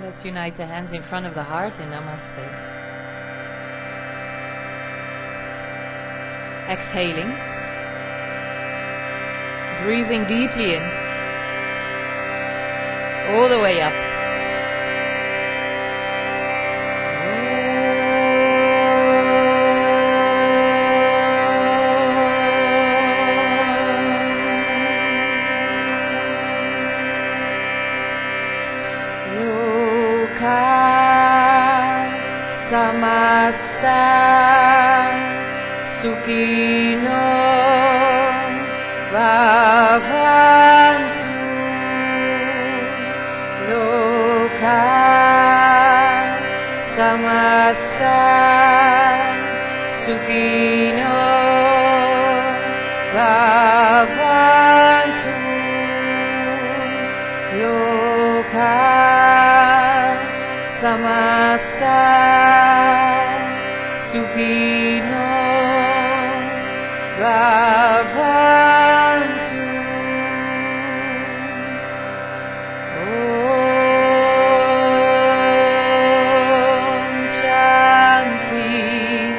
let's unite the hands in front of the heart in Namaste. Exhaling. Breathing deeply in. All the way up. Samasta Sukhino Bhavantu Loka Samasta Sukhino Bhavantu Loka Samasta Sukhino Bhavantu. Om Shanti,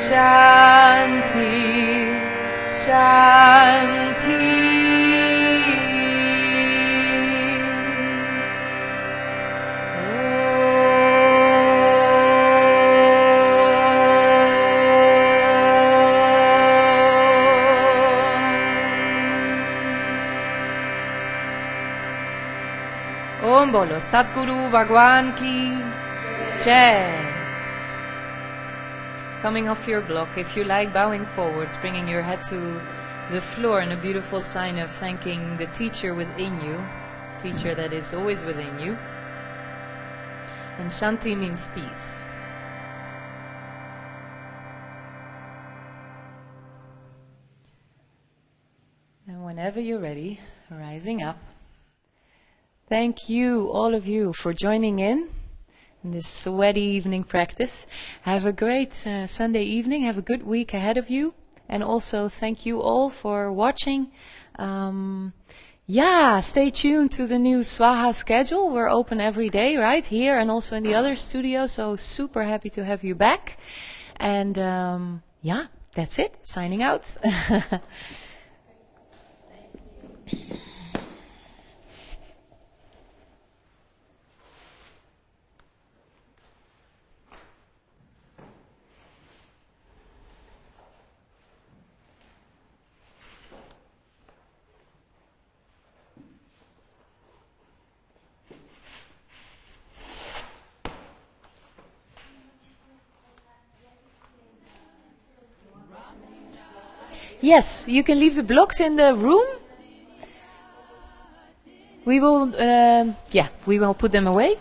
Shanti, Shanti. Om Bolo Sadguru Bhagwan Ki Jai. Coming off your block, if you like, bowing forwards, bringing your head to the floor in a beautiful sign of thanking the teacher within you, teacher that is always within you. And Shanti means peace. And whenever you're ready, rising up. Thank you, all of you, for joining in this sweaty evening practice. Have a great Sunday evening. Have a good week ahead of you. And also thank you all for watching. Stay tuned to the new Svaha schedule. We're open every day, right? Here and also in the other studio. So super happy to have you back. And that's it. Signing out. Yes, you can leave the blocks in the room. We will, we will put them away.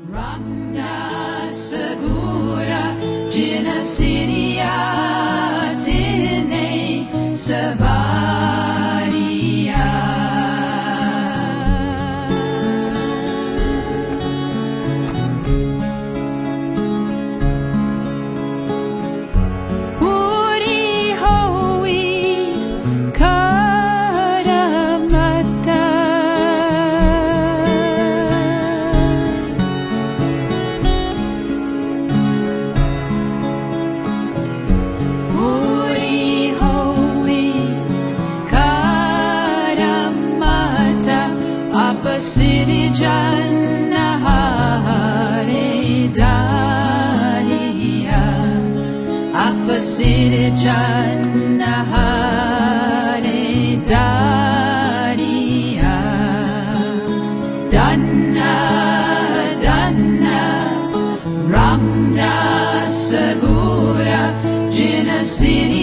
Ramna Sagura Jina Siria Tine Savaria. City Janna Hare Dariya Appa City Janna Hare Dariya Danna Danna Ramna Sagura Jina City